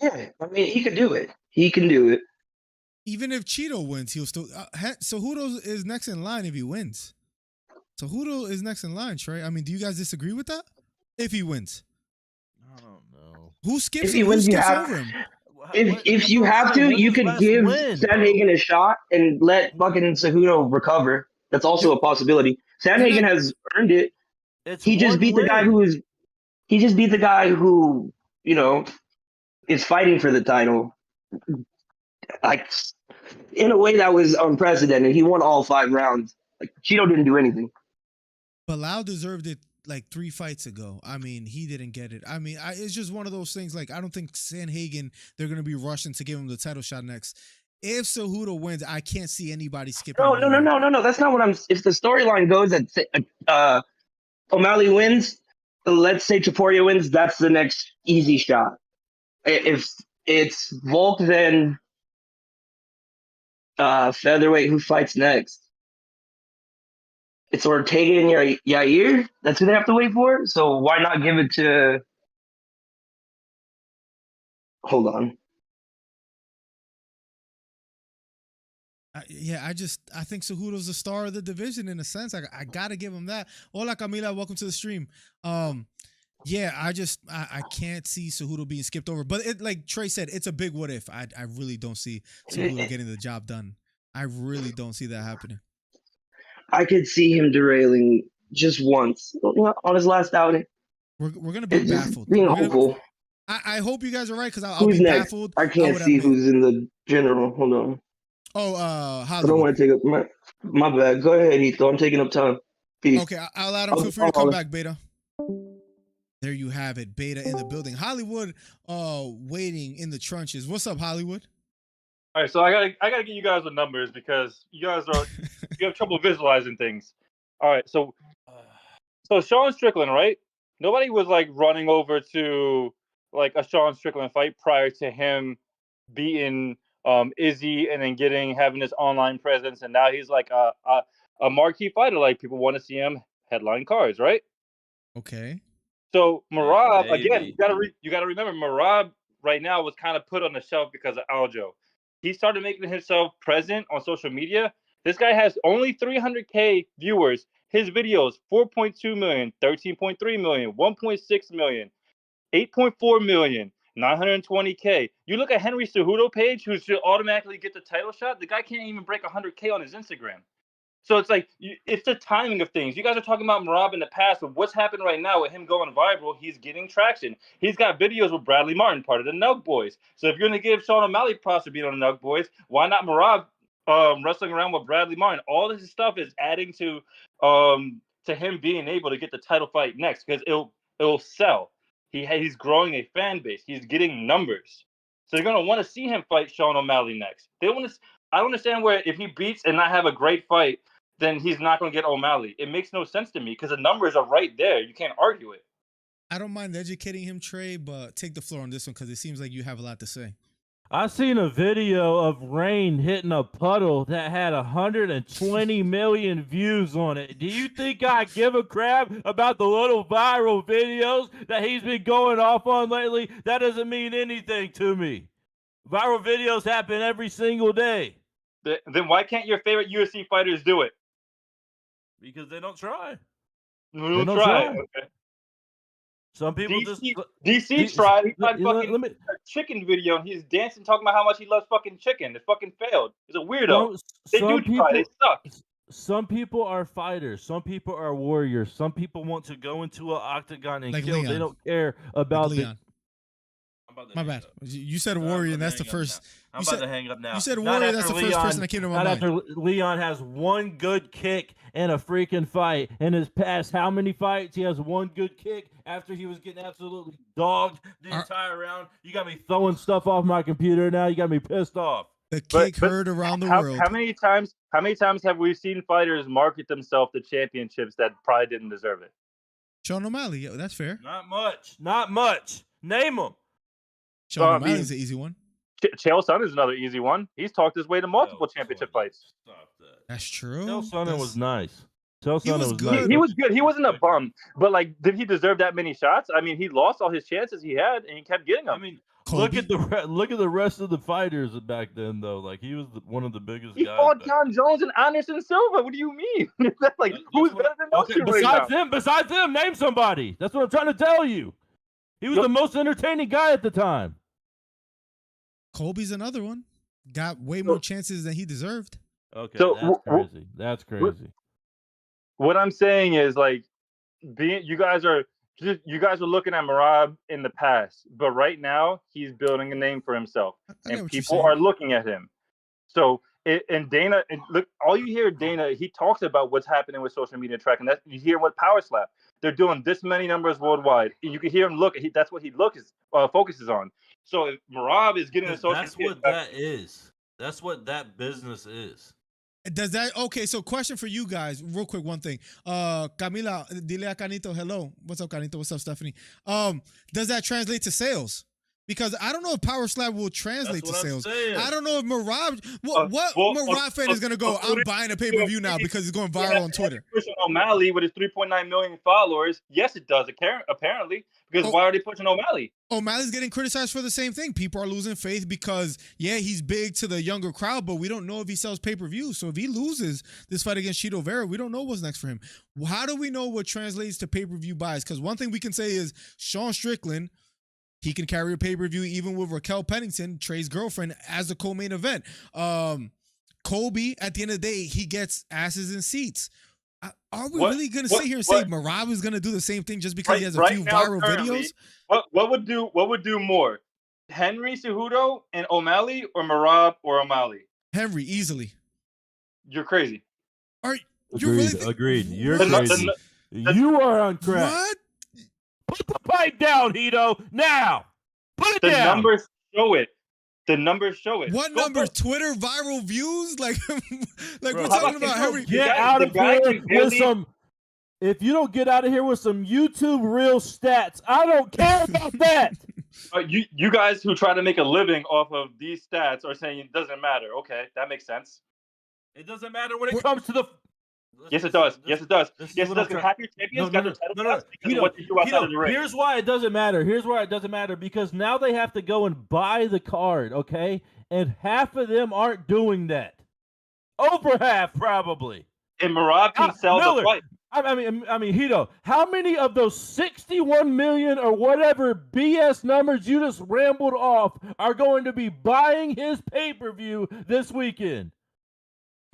Yeah, I mean, he could do it. He can do it. Even if Cheeto wins, he'll still. Cejudo is next in line if he wins. Cejudo is next in line, Trey. I mean, do you guys disagree with that? If he wins, I don't know. Who skips? If he wins, who you skips have. over him? If you have to, you could give Sandhagen a shot and let fucking Cejudo recover. That's also a possibility. Sandhagen has earned it. He just beat the guy who is fighting for the title. Like, in a way that was unprecedented. He won all 5 rounds. Like, Cheeto didn't do anything. Bilal deserved it like 3 fights ago. I mean, he didn't get it. I mean, it's just one of those things. Like, I don't think Sandhagen, they're going to be rushing to give him the title shot next. If Cejudo wins, I can't see anybody skipping. No. That's not what I'm. If the storyline goes that O'Malley wins, let's say Topuria wins, that's the next easy shot. If it's Volk, then featherweight, who fights next? It's Ortega and Yair. That's who they have to wait for. So why not give it to? Hold on. I think Cejudo's the star of the division in a sense. I gotta give him that. Hola Camila, welcome to the stream. Yeah, I can't see Cejudo being skipped over. But it, like Trey said, it's a big what if. I really don't see Cejudo getting the job done. I really don't see that happening. I could see him derailing just once on his last outing. We're gonna be baffled. Being hopeful. I hope you guys are right because I'll Who's be next? baffled. I can't see who's in the general. Hold on. Oh, I don't want to take up my bad. Go ahead, Etho. I'm taking up time. Peace. Okay, I'll let him. Feel free to come back, Beta. There you have it, Beta in the building. Hollywood, waiting in the trenches. What's up, Hollywood? All right, so I gotta get you guys with numbers because you guys you have trouble visualizing things. All right, so Sean Strickland, right? Nobody was like running over to like a Sean Strickland fight prior to him beating Izzy and then having this online presence, and now he's like a marquee fighter. Like, people want to see him headline cards, right? Okay. So Merab, again, you gotta remember, Merab right now was kind of put on the shelf because of Aljo. He started making himself present on social media. This guy has only 300K viewers. His videos, 4.2 million, 13.3 million, 1.6 million, 8.4 million, 920K. You look at Henry Cejudo page, who should automatically get the title shot. The guy can't even break 100K on his Instagram. So it's like, it's the timing of things. You guys are talking about Merab in the past, but what's happened right now with him going viral, he's getting traction. He's got videos with Bradley Martin, part of the Nug Boys. So if you're going to give Sean O'Malley props for being on the Nug Boys, why not Merab wrestling around with Bradley Martin? All this stuff is adding to him being able to get the title fight next, because it'll sell. He's growing a fan base. He's getting numbers. So they're going to want to see him fight Sean O'Malley next. I don't understand where if he beats and not have a great fight, then he's not going to get O'Malley. It makes no sense to me because the numbers are right there. You can't argue it. I don't mind educating him, Trey, but take the floor on this one because it seems like you have a lot to say. I seen a video of Rain hitting a puddle that had 120 million views on it. Do you think I give a crap about the little viral videos that he's been going off on lately? That doesn't mean anything to me. Viral videos happen every single day. Then why can't your favorite UFC fighters do it? Because they don't try. They don't try. Okay. Some people just DC tried. He tried let fucking me. a chicken video, and he's dancing, talking about how much he loves fucking chicken. It fucking failed. He's a weirdo. They do try. They suck. Some people are fighters. Some people are warriors. Some people want to go into an octagon and Like kill. Leon. They don't care about Leon. My bad. You said warrior, and that's the first. I'm about to hang up now. You said warrior. That's the first person that came to my mind. Not after Leon has one good kick in a freaking fight. In his past, how many fights he has one good kick after he was getting absolutely dogged the entire round? You got me throwing stuff off my computer now. You got me pissed off. The kick heard around the world. How many times have we seen fighters market themselves to championships that probably didn't deserve it? Sean O'Malley. Yeah, that's fair. Not much. Name them. Sean O'Malley's an easy one. Chael Sonnen is another easy one. He's talked his way to multiple championship fights. Stop that. That's true. Chael Sonnen was nice. Chael Sonnen was good. nice. He was good. He wasn't a bum. But, like, did he deserve that many shots? I mean, he lost all his chances he had, and he kept getting them. I mean, Kobe? look at the rest of the fighters back then, though. Like, he was one of the biggest he guys. fought John Jones and Anderson Silva. What do you mean? Like, who's better than those two right now? Besides them, name somebody. That's what I'm trying to tell you. He was the most entertaining guy at the time. Colby's another one. Got way more chances than he deserved. Okay, So, that's crazy. That's crazy. What I'm saying is, like, you guys are looking at Merab in the past, but right now he's building a name for himself, and people are looking at him. So, and Dana, and look, all you hear Dana, he talks about what's happening with social media tracking. That you hear what Power Slap, they're doing this many numbers worldwide. You can hear him look. That's what he focuses on. So if Merab is getting a social that's what that is. That's what that business is. Does that okay? So, question for you guys, real quick. One thing, Camila, dile a Canito, hello. What's up, Canito? What's up, Stephanie? Does that translate to sales? Because I don't know if Power Slap will translate to sales. I don't know if Merab. What Merab fan is gonna go? I'm buying a pay-per-view now because it's going viral on Twitter. Pushing O'Malley with his 3.9 million followers. Yes, it does. Apparently, because why are they pushing O'Malley? O'Malley's getting criticized for the same thing. People are losing faith because, yeah, he's big to the younger crowd, but we don't know if he sells pay-per-view. So if he loses this fight against Chito Vera, we don't know what's next for him. How do we know what translates to pay-per-view buys? Because one thing we can say is Sean Strickland, he can carry a pay-per-view even with Raquel Pennington, Trey's girlfriend, as the co-main event. Colby, at the end of the day, he gets asses in seats. Are we really going to sit here and say Merab is going to do the same thing just because he has a few viral videos? What would do more? Henry Cejudo and O'Malley, or Merab or O'Malley? Henry, easily. You're crazy. Agreed. You're crazy. You are on crack. What? Put the pipe down, Hito, now. Put it down. The numbers show it. The numbers show it. What numbers? Twitter viral views? Like we're talking about Henry. Get out of here with some. If you don't get out of here with some YouTube real stats, I don't care about that. You guys who try to make a living off of these stats are saying it doesn't matter. Okay, that makes sense. It doesn't matter when it comes to the. Yes, it does. Yes, it does. Yes, it does. Happy champions got their title shots because of what they do outside of the ring. Here's why it doesn't matter. Because now they have to go and buy the card, okay? And half of them aren't doing that. Over half, probably. And Merab can sell the fight. I mean, Hito, how many of those 61 million or whatever BS numbers you just rambled off are going to be buying his pay-per-view this weekend?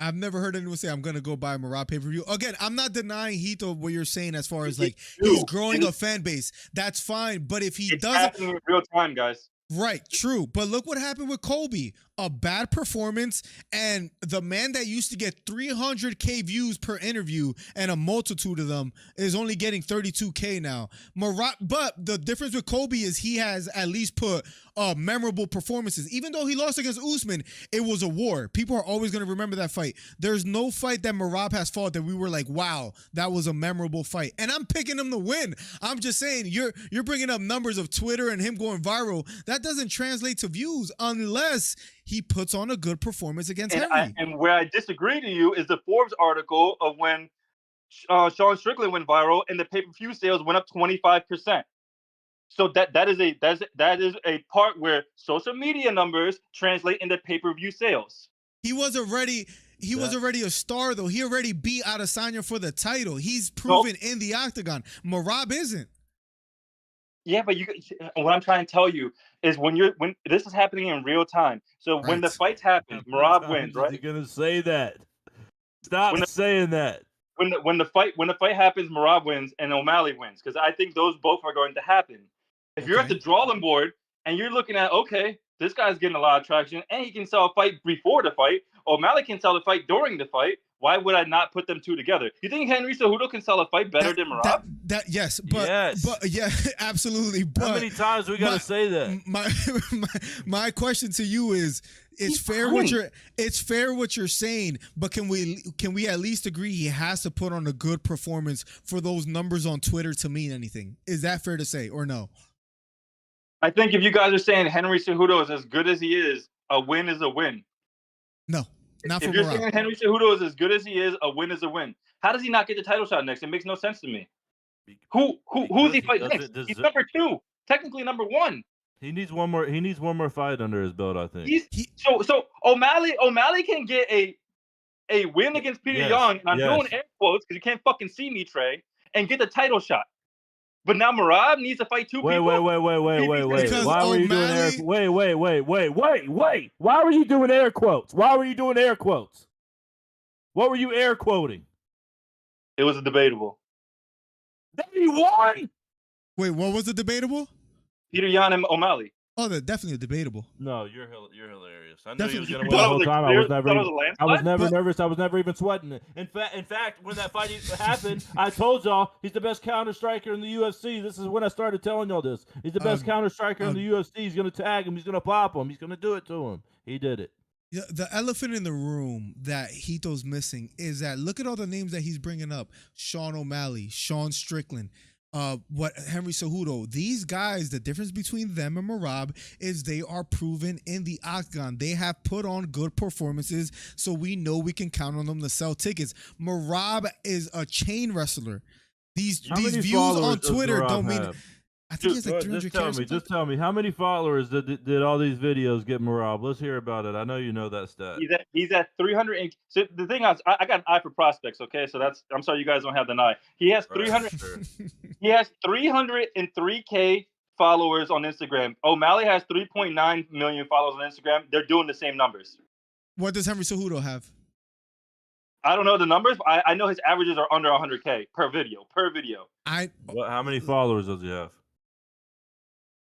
I've never heard anyone say I'm gonna go buy a Merab pay-per-view. Again, I'm not denying Hito what you're saying as far as like he's growing a fan base. That's fine. But if he doesn't, happening in real time, guys. Right, true. But look what happened with Colby. A bad performance, and the man that used to get 300K views per interview and a multitude of them is only getting 32K now. But the difference with Colby is he has at least put memorable performances. Even though he lost against Usman, it was a war. People are always going to remember that fight. There's no fight that Merab has fought that we were like, wow, that was a memorable fight. And I'm picking him to win. I'm just saying, you're bringing up numbers of Twitter and him going viral. That doesn't translate to views unless he puts on a good performance against Henry. And where I disagree to you is the Forbes article of when Sean Strickland went viral and the pay-per-view sales went up 25%. So that is a part where social media numbers translate into pay-per-view sales. He was already a star though. He already beat Adesanya for the title. He's proven in the octagon. Merab isn't. Yeah, but what I'm trying to tell you is when this is happening in real time. So when the Right. fights happen, How many Merab times wins, is right? he gonna say that? Stop When the saying that. when the fight happens, Merab wins and O'Malley wins because I think those both are going to happen. If you're at the Okay. drawing board and you're looking at, okay, this guy's getting a lot of traction and he can sell a fight before the fight, O'Malley can sell the fight during the fight. Why would I not put them two together? You think Henry Cejudo can sell a fight better than Merab? That yes, but Yes. yeah, absolutely. But How many times we gotta say that? My question to you is: it's fair what you're saying, but can we at least agree he has to put on a good performance for those numbers on Twitter to mean anything? Is that fair to say or no? I think if you guys are saying Henry Cejudo is as good as he is, a win is a win. No, not for If you're Merab. saying Henry Cejudo is as good as he is, a win is a win. How does he not get the title shot next? It makes no sense to me. Who's he fight next? He's number 2, technically number 1. He needs one more. He needs one more fight under his belt, I think. So O'Malley can get a win against Peter Young. And I'm doing air quotes because you can't fucking see me, Trey, and get the title shot. But now Merab needs to fight 2 people. Wait. Because Why were you doing air? O'Malley- Wait. Why were you doing air quotes? What were you air quoting? It was debatable. Then he won. Wait, what was the debatable? Peter Yan and O'Malley. Oh, they're definitely debatable. No, you're hilarious. I knew he was Definitely. gonna win the whole time. I was never But- nervous. I was never even sweating it. In fact, when that fight happened, I told y'all he's the best counter striker in the UFC. This is when I started telling y'all this. He's the best counter striker in the UFC. He's gonna tag him. He's gonna pop him. He's gonna do it to him. He did it. Yeah, the elephant in the room that Hito's missing is that look at all the names that he's bringing up: Sean O'Malley, Sean Strickland, Henry Cejudo. These guys, the difference between them and Merab is they are proven in the octagon. They have put on good performances, so we know we can count on them to sell tickets. Merab is a chain wrestler. These views on Twitter don't mean. I think he has like 300K. Just tell me, how many followers did all these videos get Merab? Let's hear about it. I know you know that stat. He's at 300. So the thing is, I got an eye for prospects. Okay, so I'm sorry you guys don't have an eye. He has 300. Sure. He has 303K followers on Instagram. O'Malley has 3.9 million followers on Instagram. They're doing the same numbers. What does Henry Cejudo have? I don't know the numbers, but I know his averages are under 100K per video. How many followers does he have?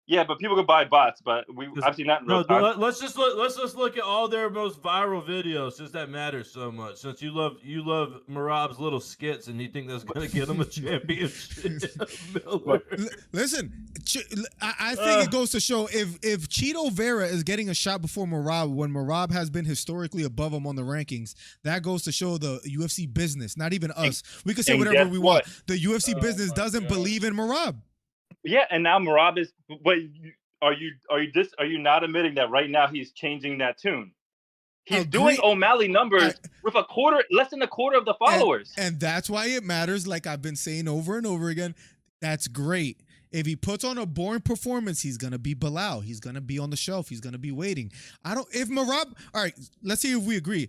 Yeah, but people could buy bots, but I've seen that in real time. Let's just look at all their most viral videos, since that matters so much. Since you love Merab's little skits, and you think that's gonna get him a championship. Listen, I think it goes to show if Cheeto Vera is getting a shot before Merab when Merab has been historically above him on the rankings, that goes to show the UFC business, not even us. We can say whatever we want. The UFC business doesn't believe in Merab. Yeah, and now Merab is. But are you not admitting that right now he's changing that tune? He's doing O'Malley numbers with less than a quarter of the followers, and that's why it matters. Like I've been saying over and over again, that's great. If he puts on a boring performance, he's gonna be Bilal. He's gonna be on the shelf. He's gonna be waiting. If Merab, all right, let's see if we agree.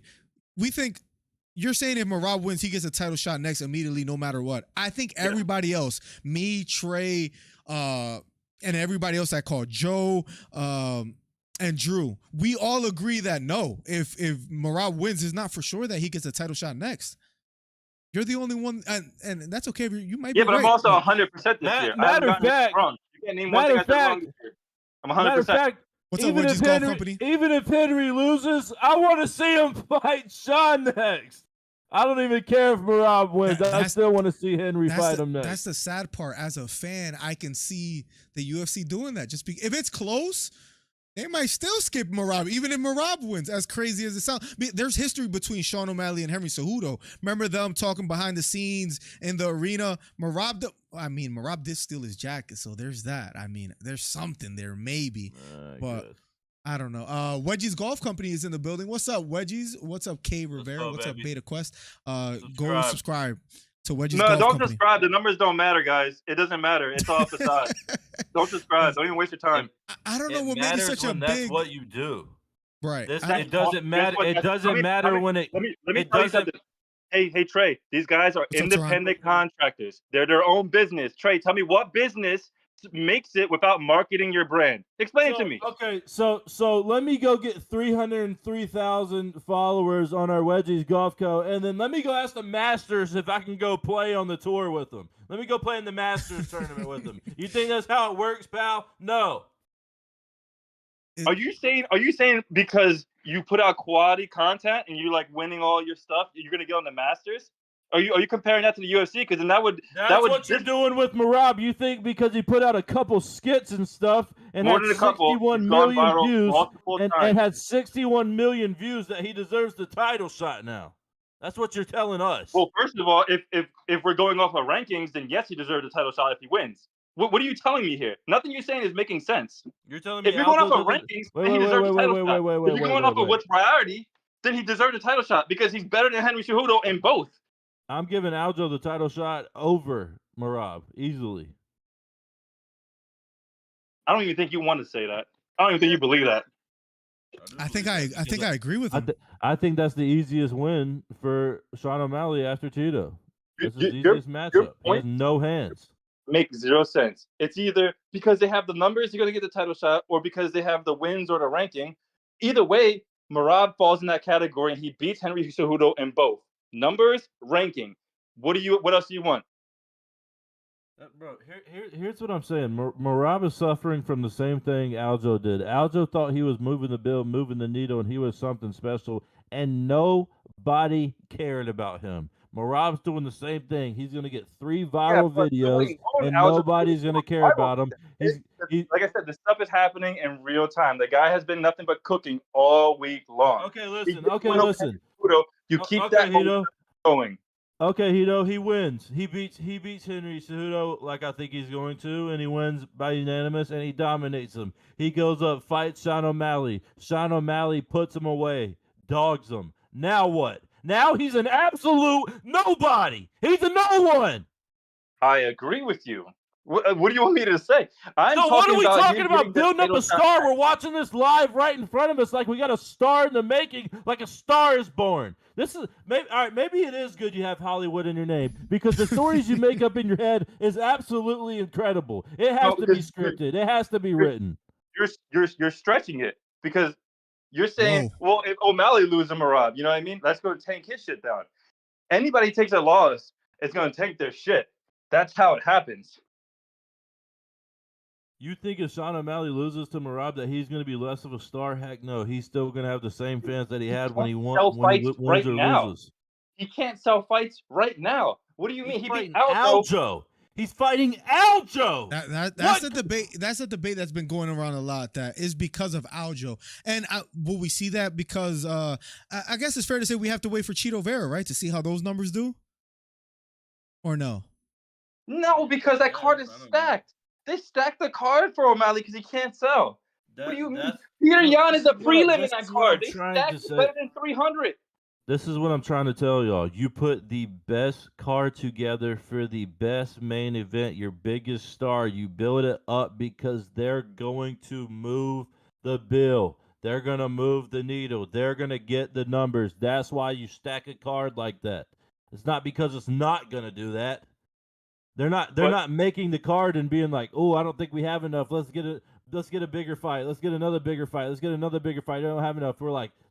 We think. You're saying if Merab wins, he gets a title shot next immediately, no matter what. I think everybody else, me, Trey, and everybody else I call Joe, and Drew, we all agree that no, if Merab wins, it's not for sure that he gets a title shot next. You're the only one, and that's okay. You might be but right. I'm also 100% this year. Matter of fact, you can't name one thing I said wrong this year. I'm 100%. What's up, Wedges Golf Company? Even if Henry loses, I want to see him fight Sean next. I don't even care if Merab wins. I still want to see Henry fight him next. That's the sad part. As a fan, I can see the UFC doing that. If it's close, they might still skip Merab, even if Merab wins, as crazy as it sounds. There's history between Sean O'Malley and Henry Cejudo. Remember them talking behind the scenes in the arena? Merab did steal his jacket, so there's that. There's something there, maybe. But I don't know. Wedges Golf Company is in the building. What's up, Wedges? What's up, K Rivera? What's up, Beta Quest? Go subscribe to Wedges Golf Company. No, don't subscribe. The numbers don't matter, guys. It doesn't matter. It's all off the side. Don't subscribe. Don't even waste your time. I don't know what made it such a big. That's what you do. Right. It doesn't matter. It doesn't matter when it. Let me tell you something. Hey, Trey. These guys are independent contractors. They're their own business. Trey, tell me what business makes it without marketing your brand? Explain it to me. Okay, so let me go get 303,000 followers on our Wedgies Golf Co. And then let me go ask the Masters if I can go play on the tour with them. Let me go play in the Masters tournament with them. You think that's how it works, pal? No. Are you saying because you put out quality content and you like winning all your stuff, you're gonna get on the Masters? Are you comparing that to the UFC? Because then that's what you're doing with Merab. You think because he put out a couple skits and stuff and More had than a couple, 61 he's gone million viral views multiple and times. had 61 million views that he deserves the title shot now. That's what you're telling us. Well, first of all, if we're going off of rankings, then yes, he deserves a title shot if he wins. What are you telling me here? Nothing you're saying is making sense. You're telling me if you're going off Aljo of doesn't- rankings, Wait, then he wait, deserves wait, a title wait, shot. wait, If you're going off of what's priority, then he deserves a title shot because he's better than Henry Cejudo in both. I'm giving Aljo the title shot over Merab easily. I don't even think you want to say that. I don't even think you believe that. I think I agree with him. I think that's the easiest win for Sean O'Malley after Tito. This is the Your easiest matchup. He has point no hands. makes zero sense. It's either because they have the numbers, you're going to get the title shot, or because they have the wins or the ranking. Either way, Merab falls in that category, and he beats Henry Cejudo in both numbers, ranking. What else do you want? Bro, here's what I'm saying. Merab is suffering from the same thing Aljo did. Aljo thought he was moving the bill, moving the needle, and he was something special, and nobody cared about him. Merab's doing the same thing. He's going to get 3 viral videos, and nobody's going to care about him. Like I said, this stuff is happening in real time. The guy has been nothing but cooking all week long. Okay, listen. You keep that going. Okay, Hito, he wins. He beats Henry Cejudo like I think he's going to, and he wins by unanimous, and he dominates him. He goes up, fights Sean O'Malley. Sean O'Malley puts him away, dogs him. Now what? Now he's an absolute nobody. He's a no one. I agree with you. What do you want me to say? What are we talking about? Building up a star. We're watching this live right in front of us like we got a star in the making, like a star is born. This is maybe all right. Maybe it is good you have Hollywood in your name because the stories you make up in your head is absolutely incredible. It has to be scripted. It has to be written. You're stretching it because you're saying, well, if O'Malley loses to Merab, you know what I mean? Let's go tank his shit down. Anybody takes a loss, it's going to tank their shit. That's how it happens. You think if Sean O'Malley loses to Merab that he's going to be less of a star? Heck no. He's still going to have the same fans that he had when he wins or loses. He can't sell fights right now. What do you mean? He beat Aljo. He's fighting Aljo. That's a debate. That's a debate that's been going around a lot. That is because of Aljo. And will we see that because I guess it's fair to say we have to wait for Chito Vera, right, to see how those numbers do? Or no? No, because that card is stacked. They stacked the card for O'Malley because he can't sell. What do you mean? Peter Yan is a prelim in that card. They stacked it better than 300. This is what I'm trying to tell y'all. You put the best card together for the best main event, your biggest star. You build it up because they're going to move the bill. They're going to move the needle. They're going to get the numbers. That's why you stack a card like that. It's not because it's not going to do that. They're not making the card and being like, oh, I don't think we have enough. Let's get a bigger fight. Let's get another bigger fight. Let's get another bigger fight. They don't have enough.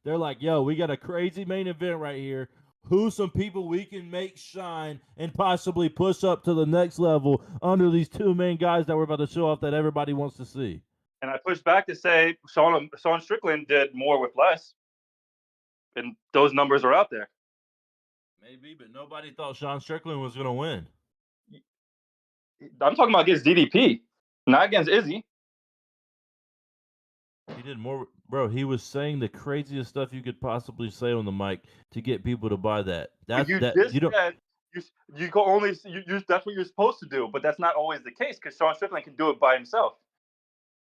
They're like, yo, we got a crazy main event right here. Who's some people we can make shine and possibly push up to the next level under these 2 main guys that we're about to show off that everybody wants to see? And I pushed back to say Sean Strickland did more with less. And those numbers are out there. Maybe, but nobody thought Sean Strickland was going to win. I'm talking about against DDP, not against Izzy. He did more, bro. He was saying the craziest stuff you could possibly say on the mic to get people to buy that. That's what you're supposed to do, but that's not always the case because Sean Strickland can do it by himself.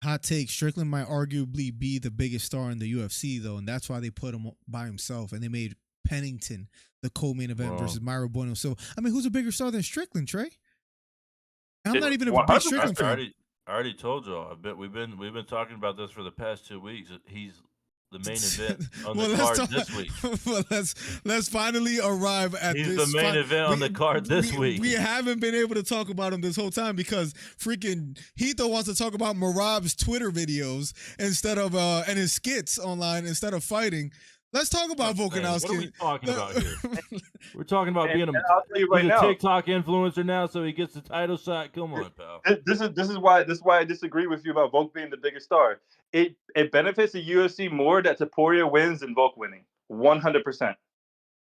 Hot take: Strickland might arguably be the biggest star in the UFC, though, and that's why they put him by himself, and they made Pennington the co-main event versus Myro Bueno. So, I mean, who's a bigger star than Strickland, Trey? I'm not even a big Strickland fan. I already told y'all. We've been talking about this for the past 2 weeks. He's the main event on Well, the let's card talk. this week. Well, let's finally arrive at He's this. the main event on the card this week. We haven't been able to talk about him this whole time because freaking Hito wants to talk about Marab's Twitter videos instead of and his skits online instead of fighting. Let's talk about Volkanovski. What are we talking about here? We're talking about being and I'll tell you right he's now, a TikTok influencer now, so he gets the title shot. Come on, pal. this is why I disagree with you about Volk being the biggest star. It benefits the UFC more that Topuria wins than Volk winning. 100%.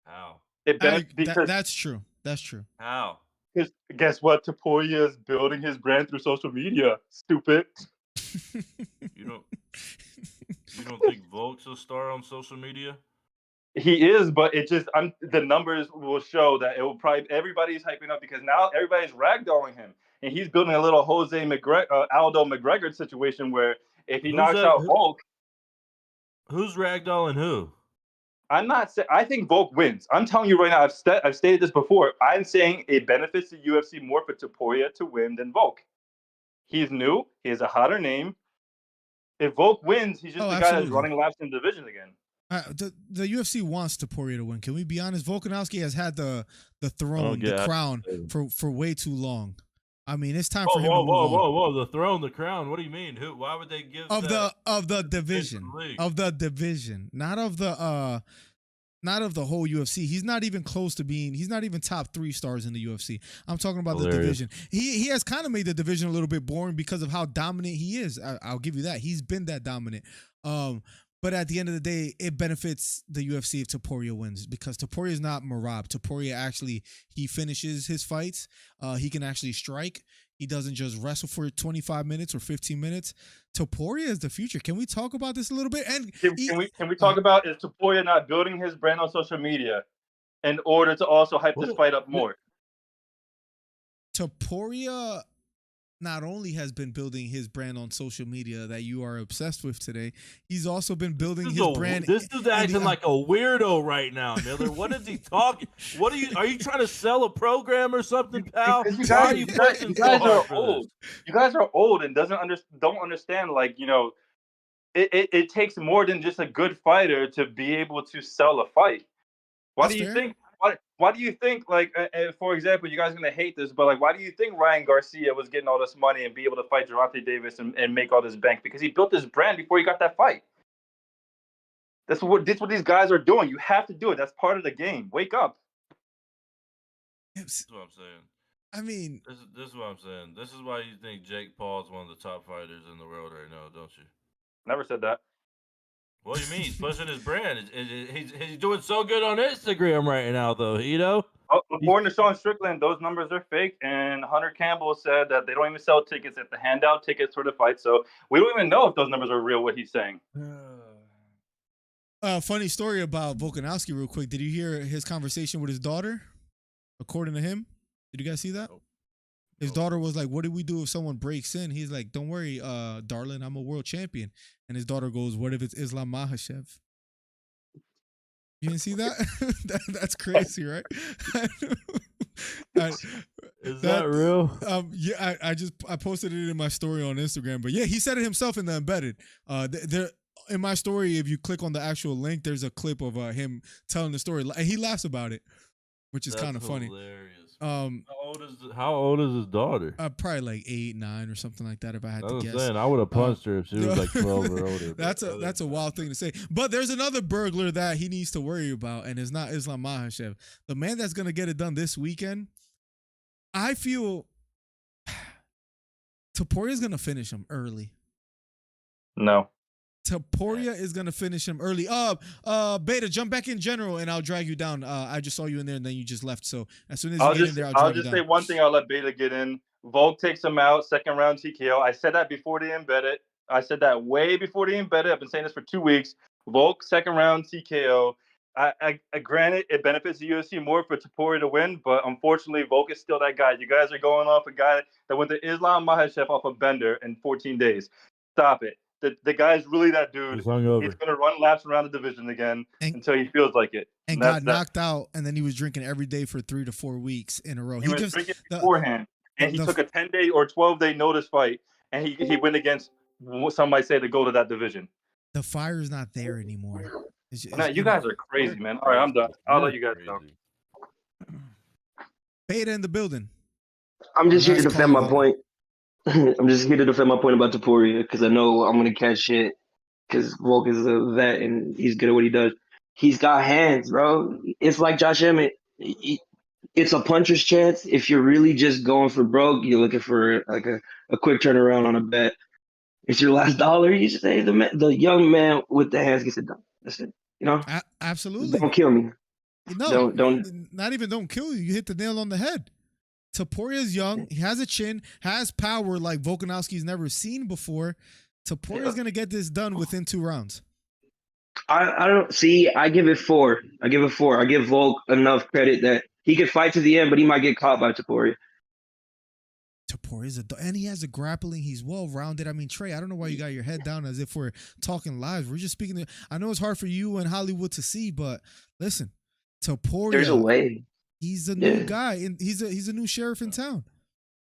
How? It benefits because That's true. That's true. How? because guess what? Topuria is building his brand through social media. Stupid. You don't think Volk's a star on social media? He is, but it just the numbers will show that it will probably everybody's hyping up because now everybody's ragdolling him, and he's building a little Aldo McGregor situation where if he knocks out Volk, who's ragdolling who? I'm not saying I think Volk wins. I'm telling you right now. I've stated this before. I'm saying it benefits the UFC more for Topuria to win than Volk. He's new. He has a hotter name. If Volk wins, he's just the guy that's running laps in the division again. The UFC wants Topuria to win. Can we be honest? Volkanovski has had the throne, the crown for way too long. I mean, it's time for him to move on. Whoa! The throne, the crown. What do you mean? Who? Why would they give of the division, not of the whole UFC. He's not even close to being. He's not even top 3 stars in the UFC. I'm talking about the division. He has kind of made the division a little bit boring because of how dominant he is. I'll give you that. He's been that dominant. But at the end of the day, it benefits the UFC if Topuria wins because Topuria is not Merab. Topuria actually, he finishes his fights. He can actually strike. He doesn't just wrestle for 25 minutes or 15 minutes. Topuria is the future. Can we talk about this a little bit? And can we talk about is Topuria not building his brand on social media in order to also hype this fight up more? Topuria not only has been building his brand on social media that you are obsessed with today, he's also been building his brand. This is acting like a weirdo right now, Miller. What is he talking? What are you trying to sell a program or something, pal? You guys are old. You guys are old and don't understand. Like it takes more than just a good fighter to be able to sell a fight. Why do you think? Why do you think, like, for example, you guys are going to hate this, but, like, why do you think Ryan Garcia was getting all this money and be able to fight Gervonta Davis and make all this bank? Because he built his brand before he got that fight. That's what these guys are doing. You have to do it. That's part of the game. Wake up. That's what I'm saying. I mean, this is what I'm saying. This is why you think Jake Paul is one of the top fighters in the world right now, don't you? Never said that. What do you mean? He's pushing his brand. He's doing so good on Instagram right now, though. According to Sean Strickland, those numbers are fake. And Hunter Campbell said that they don't even sell tickets at the handout tickets for the fight. So we don't even know if those numbers are real, what he's saying. Funny story about Volkanovski real quick. Did you hear his conversation with his daughter? According to him? Did you guys see that? His daughter was like, what do we do if someone breaks in? He's like, don't worry, darling, I'm a world champion. And his daughter goes, what if it's Islam Makhachev? You didn't see that? That's crazy, right? Is that real? Yeah, I posted it in my story on Instagram. But yeah, he said it himself in the embedded. There in my story, if you click on the actual link, there's a clip of him telling the story. And he laughs about it, which is kind of funny. Hilarious. How old is his daughter? Probably like 8, 9 or something like that. If I had to guess, I would have punched her if she was like 12 or older. That's a wild thing to say. But there's another burglar that he needs to worry about, and it's not Islam Makhachev. The man that's gonna get it done this weekend. I feel Topuria's gonna finish him early. No. Topuria is gonna finish him early. Beta, jump back in general, and I'll drag you down. I just saw you in there, and then you just left. So as soon as you get in there, I'll just say one thing. I'll let Beta get in. Volk takes him out, second round TKO. I said that before they embedded. I said that way before they embedded. I've been saying this for 2 weeks. Volk second round TKO. I granted it benefits the UFC more for Topuria to win, but unfortunately Volk is still that guy. You guys are going off a guy that went to Islam Makhachev off a bender in 14 days. Stop it. The guy's really that dude. He's going to run laps around the division again until he feels like it. And got knocked out, and then he was drinking every day for 3 to 4 weeks in a row. He was drinking beforehand, and he took a 10-day or 12-day notice fight, and he went against, some might say, the GOAT of that division. the fire is not there anymore. Man, you guys are crazy, man. All right, I'm done. I'll let you guys go. Beta in the building. I'm just here to Last defend call my of the point. I'm just here to defend my point about Topuria because I know I'm gonna catch shit because Volk is a vet and he's good at what he does. He's got hands, bro. It's like Josh Emmett. It's a puncher's chance. If you're really just going for broke, you're looking for like a quick turnaround on a bet. It's your last dollar. You say the young man with the hands gets it done. That's it. You know, absolutely. don't kill me. No, Don't. not even don't kill you. You hit the nail on the head. Taporia is young. He has a chin, has power like Volkanovski's never seen before. Taporia is gonna get this done within 2 rounds. I don't see. I give it 4. I give it 4. I give Volk enough credit that he could fight to the end, but he might get caught by Topuria. Toporia's and he has a grappling. He's well rounded. I mean, Trey, I don't know why you got your head down as if we're talking live. We're just speaking. I know it's hard for you in Hollywood to see, but listen, Topuria. There's a way. He's a new guy, and he's a new sheriff in town.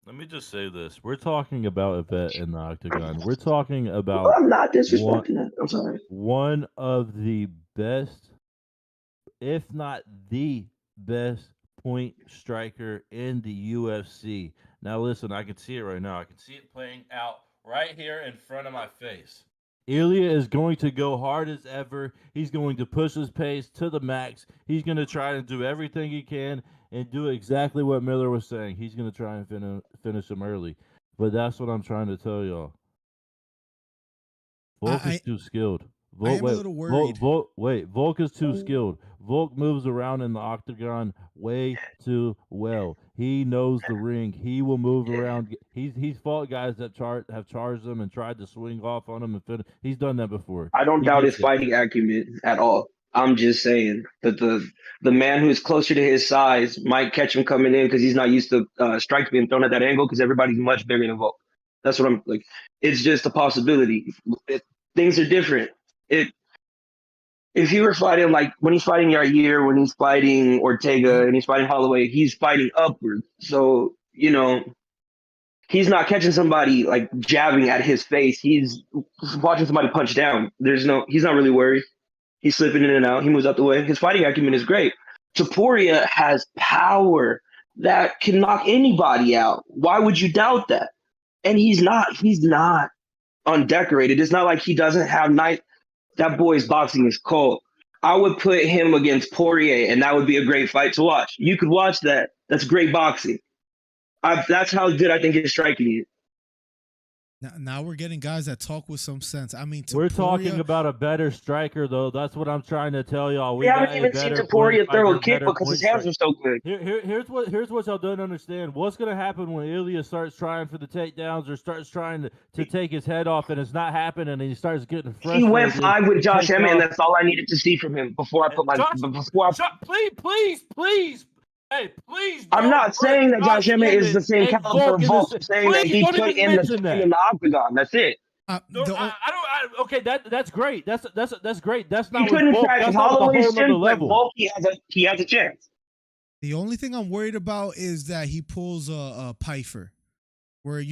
Let me just say this: we're talking about a vet in the octagon. We're talking about. Well, I'm not disrespecting that. I'm sorry. One of the best, if not the best, point striker in the UFC. Now, listen, I can see it right now. I can see it playing out right here in front of my face. Ilya is going to go hard as ever. He's going to push his pace to the max. He's going to try to do everything he can and do exactly what Miller was saying. He's going to try and finish him early. But that's what I'm trying to tell y'all. Volk is too skilled. I am a little worried. Volk is too skilled. Volk moves around in the octagon way too well. He knows the ring. He will move around. He's fought guys that have charged him and tried to swing off on him and finish. He's done that before. I don't doubt his fighting acumen at all. I'm just saying that the man who is closer to his size might catch him coming in because he's not used to strikes being thrown at that angle because everybody's much bigger than Volk. That's what I'm like. It's just a possibility. Things are different. If he were fighting like when he's fighting Yair, when he's fighting Ortega, and he's fighting Holloway, he's fighting upward. So he's not catching somebody like jabbing at his face. He's watching somebody punch down. He's not really worried. He's slipping in and out. He moves out the way. His fighting acumen is great. Topuria has power that can knock anybody out. Why would you doubt that? And he's not undecorated. It's not like he doesn't have nice. That boy's boxing is cold. I would put him against Poirier, and that would be a great fight to watch. You could watch that. That's great boxing. That's how good I think his striking is. Now we're getting guys that talk with some sense. I mean, we're talking about a better striker, though. That's what I'm trying to tell y'all. We haven't even seen Topuria throw a kick because his hands are so good. Here's what y'all don't understand. What's going to happen when Ilya starts trying for the takedowns or starts trying to take his head off and it's not happening and he starts getting frustrated? He went 5 with Josh Emmett, and that's all I needed to see from him before I put my. Please. Hey, please! I'm not saying that Josh Emmett is the same caliber of Volk. I'm saying that he put in the octagon. That's it. Okay, that's great. That's great. That's not. He couldn't Volk. crack That's not Holloway's the whole chin, level. Volk, he has a chance. The only thing I'm worried about is that he pulls a Pfeiffer, where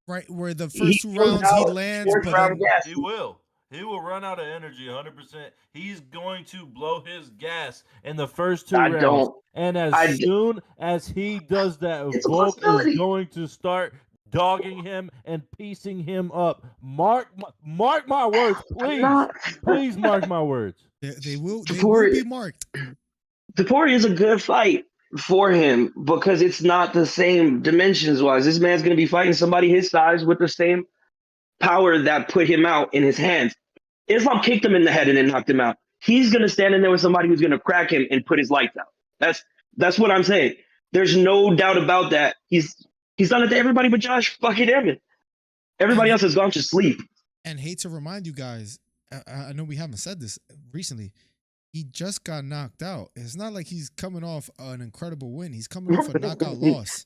right where the first 2 rounds he lands, but then, he will. He will run out of energy 100%. He's going to blow his gas in the first 2 rounds. And as soon as he does that, Volk is going to start dogging him and piecing him up. Mark my words, please. Please mark my words. They will be marked. Topuria is a good fight for him because it's not the same dimensions-wise. This man's going to be fighting somebody his size with the same power that put him out in his hands. Islam kicked him in the head and then knocked him out. He's going to stand in there with somebody who's going to crack him and put his lights out. That's what I'm saying. There's no doubt about that. He's done it to everybody but Josh fucking Emmett. Everybody else has gone to sleep. And hate to remind you guys, I know we haven't said this recently. He just got knocked out. It's not like he's coming off an incredible win. He's coming off a knockout loss.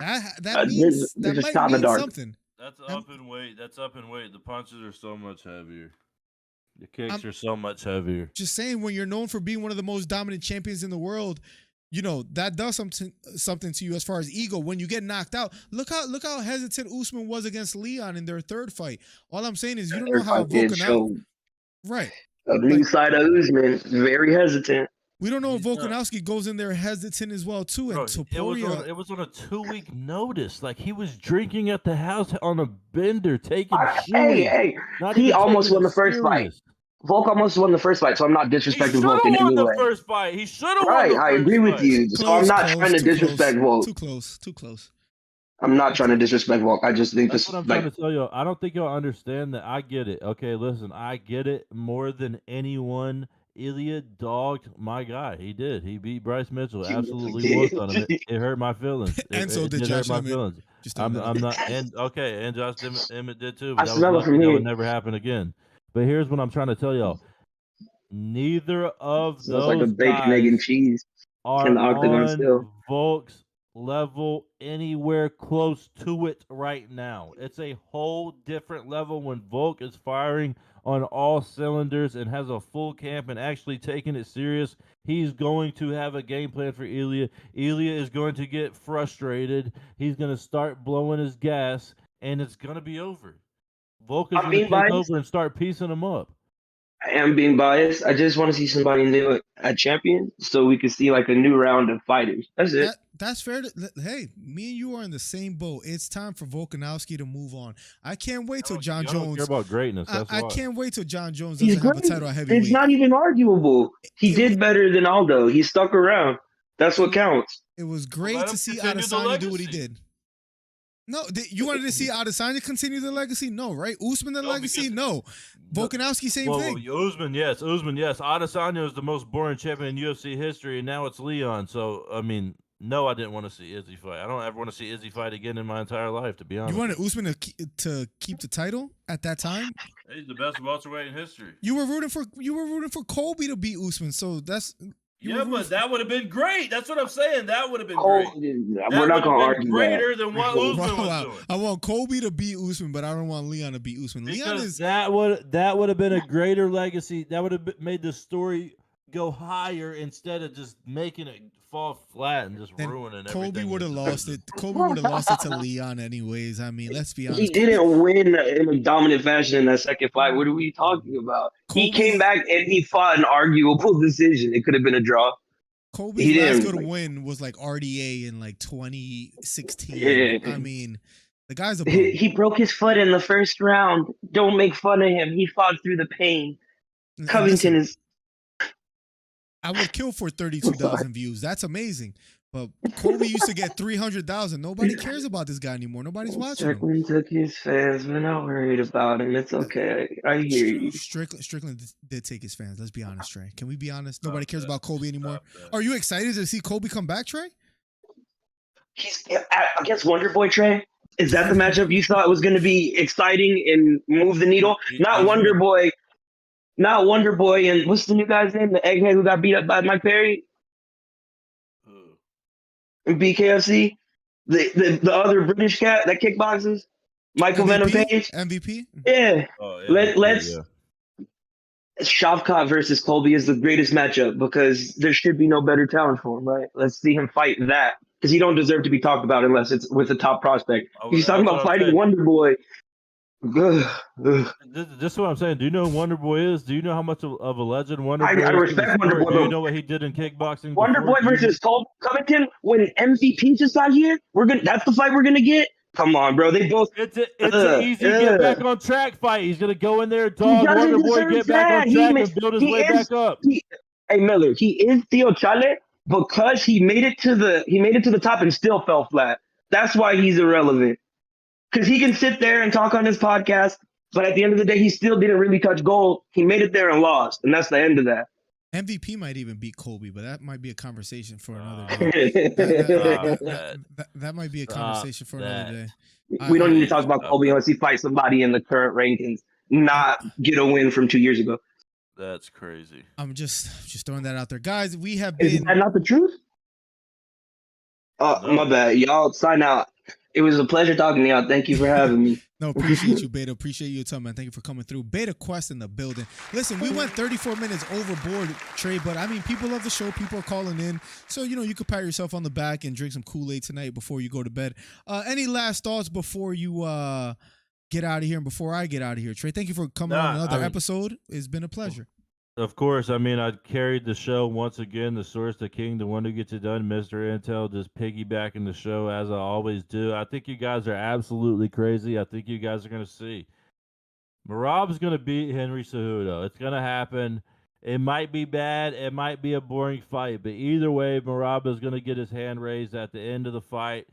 That means that might mean something. That's up in weight. The punches are so much heavier. The kicks are so much heavier. Just saying, when you're known for being one of the most dominant champions in the world, that does something to you as far as ego. When you get knocked out, look how hesitant Usman was against Leon in their third fight. All I'm saying is you don't know how Volkanovski, right? A new side of Usman, very hesitant. We don't know if Volkanovski goes in there hesitant as well too. And Topuria, it was on a 2-week notice. Like he was drinking at the house on a bender, taking Hey, he almost won the first fight. Volk almost won the first fight, so I'm not disrespecting Volk in any way. The first fight. He should have won Right, the first I agree with you. Close, so I'm not trying to disrespect Volk. Too close. I'm not trying to disrespect Volk. I just think That's what I'm trying to tell you. I don't think you'll understand that. I get it. Okay, listen, I get it more than anyone. Ilya dogged my guy. He did. He beat Bryce Mitchell. Absolutely worked on him. It hurt my feelings. And so did Josh Emmett. I'm not. And Josh Emmett did too. But that would never happen again. But here's what I'm trying to tell y'all. Neither of those like a bacon, egg, and cheese are on Volk's level anywhere close to it right now. It's a whole different level when Volk is firing on all cylinders and has a full camp and actually taking it serious. He's going to have a game plan for Ilya. Ilya is going to get frustrated. He's going to start blowing his gas, and it's going to be over. Volk is going to take over and start piecing him up. I am being biased. I just want to see somebody new at champion so we can see like a new round of fighters. That's it. That's fair. Hey, me and you are in the same boat. It's time for Volkanovski to move on. I can't wait till John Jones. Don't care about greatness. I can't wait till John Jones doesn't have a title at heavyweight. It's not even arguable. He did better than Aldo. He stuck around. That's what counts. It was great to see Adesanya do what he did. No, you wanted to see Adesanya continue the legacy? No, right? Usman the legacy? No. Volkanovski, same thing. Usman, yes. Adesanya is the most boring champion in UFC history, and now it's Leon. So, I mean, no, I didn't want to see Izzy fight. I don't ever want to see Izzy fight again in my entire life, to be honest. You wanted Usman to keep the title at that time? He's the best welterweight in history. You were rooting for Colby to beat Usman, so that's. But that would have been great. That's what I'm saying. That would have been great. We're not going to argue greater than what Usman was doing. I want Colby to beat Usman, but I don't want Leon to beat Usman. That would have been a greater legacy. That would have made the story go higher instead of just making it fall flat and just ruining everything. Colby would have lost it. Colby would have lost it to Leon anyways. I mean, let's be honest. He didn't win in a dominant fashion in that second fight. What are we talking about? He came back and he fought an arguable decision. It could have been a draw. Colby's last good win was like RDA in like 2016. Yeah. I mean, the guy's a he broke his foot in the first round. Don't make fun of him. He fought through the pain. Covington is. I would kill for 32,000 views. That's amazing. But Colby used to get 300,000. Nobody cares about this guy anymore. Nobody's watching him. Strickland took his fans. We're not worried about him. It's okay. I hear you. Strickland did take his fans. Let's be honest, Trey. Can we be honest? Nobody cares about Colby anymore. Are you excited to see Colby come back, Trey? He's against Wonder Boy, Trey. Is that the matchup you thought was going to be exciting and move the needle? Not Wonder Boy and what's the new guy's name? The egghead who got beat up by Mike Perry? In BKFC? The other British cat that kickboxes? Michael Venom Page? MVP? Yeah. Let's Shavkat versus Colby is the greatest matchup because there should be no better talent for him, right? Let's see him fight that because he don't deserve to be talked about unless it's with a top prospect. He's talking about fighting Wonder Boy. This is what I'm saying. Do you know who Wonder Boy is? Do you know how much of a legend Wonder Boy is? I respect Wonder Boy. Do you know what he did in kickboxing? Wonder Boy versus Covington when MVP just got here. That's the fight we're gonna get. Come on, bro. They both. It's an easy get back on track fight. He's gonna go in there, dog Wonder Boy, get back on track and build his way back up. Hey Miller, he is Theo Chale because he made it to the top and still fell flat. That's why he's irrelevant. Because he can sit there and talk on his podcast, but at the end of the day, he still didn't really touch gold. He made it there and lost, and that's the end of that. MVP might even beat Colby, but that might be a conversation for another day. That might be a conversation for another day. We don't need to talk about Colby unless he fights somebody in the current rankings, not get a win from 2 years ago. That's crazy. I'm just throwing that out there. Guys, we have been... Is that not the truth? Oh, no. My bad. Y'all sign out. It was a pleasure talking to y'all. Thank you for having me. No, appreciate you, Beta. Appreciate you a ton, man. Thank you for coming through. Beta Quest in the building. Listen, we went 34 minutes overboard, Trey, but I mean, people love the show. People are calling in. So, you could pat yourself on the back and drink some Kool-Aid tonight before you go to bed. Any last thoughts before you get out of here and before I get out of here, Trey? Thank you for coming on another episode. It's been a pleasure. Of course. I mean, I carried the show once again, the source, the king, the one who gets it done, Mr. Intel, just piggybacking the show as I always do. I think you guys are absolutely crazy. I think you guys are going to see. Merab's going to beat Henry Cejudo. It's going to happen. It might be bad. It might be a boring fight. But either way, Merab is going to get his hand raised at the end of the fight.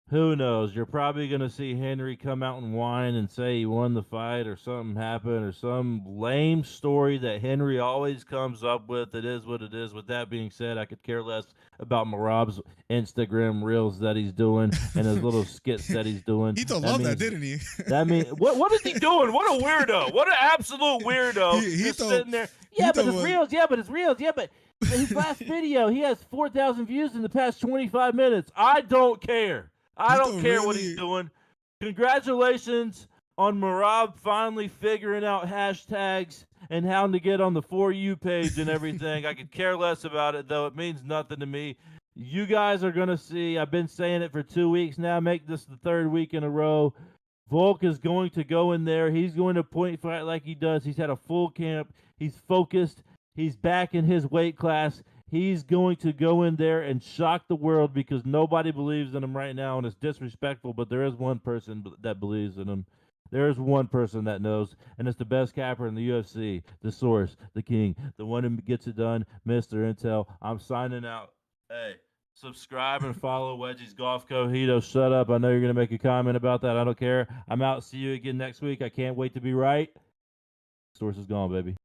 Who knows? You're probably going to see Henry come out and whine and say he won the fight or something happened or some lame story that Henry always comes up with. It is what it is. With that being said, I could care less about Merab's Instagram reels that he's doing and his little skits that he's doing. He loved that, didn't he? That means what is he doing? What a weirdo! What an absolute weirdo! He's sitting there. Yeah, but his reels. Yeah, but his reels. Yeah, but his last video, he has 4,000 views in the past 25 minutes. I don't care. I don't care what he's doing. Congratulations on Merab finally figuring out hashtags and how to get on the For You page and everything. I could care less about it, though. It means nothing to me. You guys are going to see. I've been saying it for 2 weeks now. Make this the third week in a row. Volk is going to go in there. He's going to point fight like he does. He's had a full camp. He's focused. He's back in his weight class. He's going to go in there and shock the world because nobody believes in him right now, and it's disrespectful, but there is one person that believes in him. There is one person that knows, and it's the best capper in the UFC, the source, the king, the one who gets it done, Mr. Intel. I'm signing out. Hey, subscribe and follow Wedgie's Golf Cojito. Shut up. I know you're going to make a comment about that. I don't care. I'm out. See you again next week. I can't wait to be right. Source is gone, baby.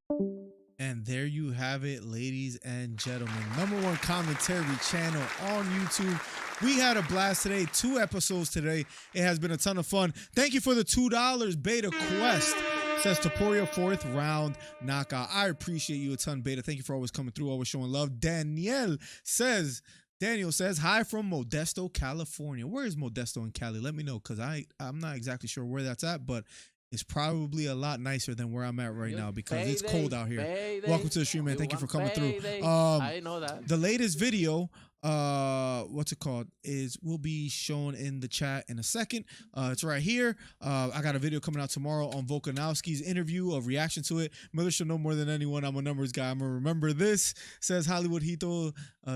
And there you have it, ladies and gentlemen. #1 commentary channel on YouTube. We had a blast today. 2 episodes today. It has been a ton of fun. Thank you for the $2 Beta Quest. Says Topuria 4th round knockout. I appreciate you a ton, Beta. Thank you for always coming through, always showing love. Daniel says, hi from Modesto, California. Where is Modesto in Cali? Let me know, because I'm not exactly sure where that's at, but it's probably a lot nicer than where I'm at right now because it's cold out here. Welcome to the stream, man. Thank you for coming through. I didn't know that. The latest video, what's it called, will be shown in the chat in a second. It's right here. I got a video coming out tomorrow on Volkanovski's interview, a reaction to it. Miller should know more than anyone. I'm a numbers guy. I'm gonna remember this. Says Hollywood Hito.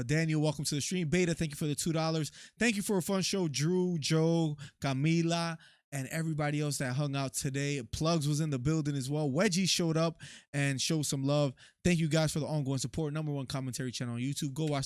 Daniel, welcome to the stream. Beta, thank you for the $2. Thank you for a fun show. Drew, Joe, Camila, and everybody else that hung out today. Plugs was in the building as well. Wedgie showed up and showed some love. Thank you guys for the ongoing support. #1 commentary channel on YouTube. Go watch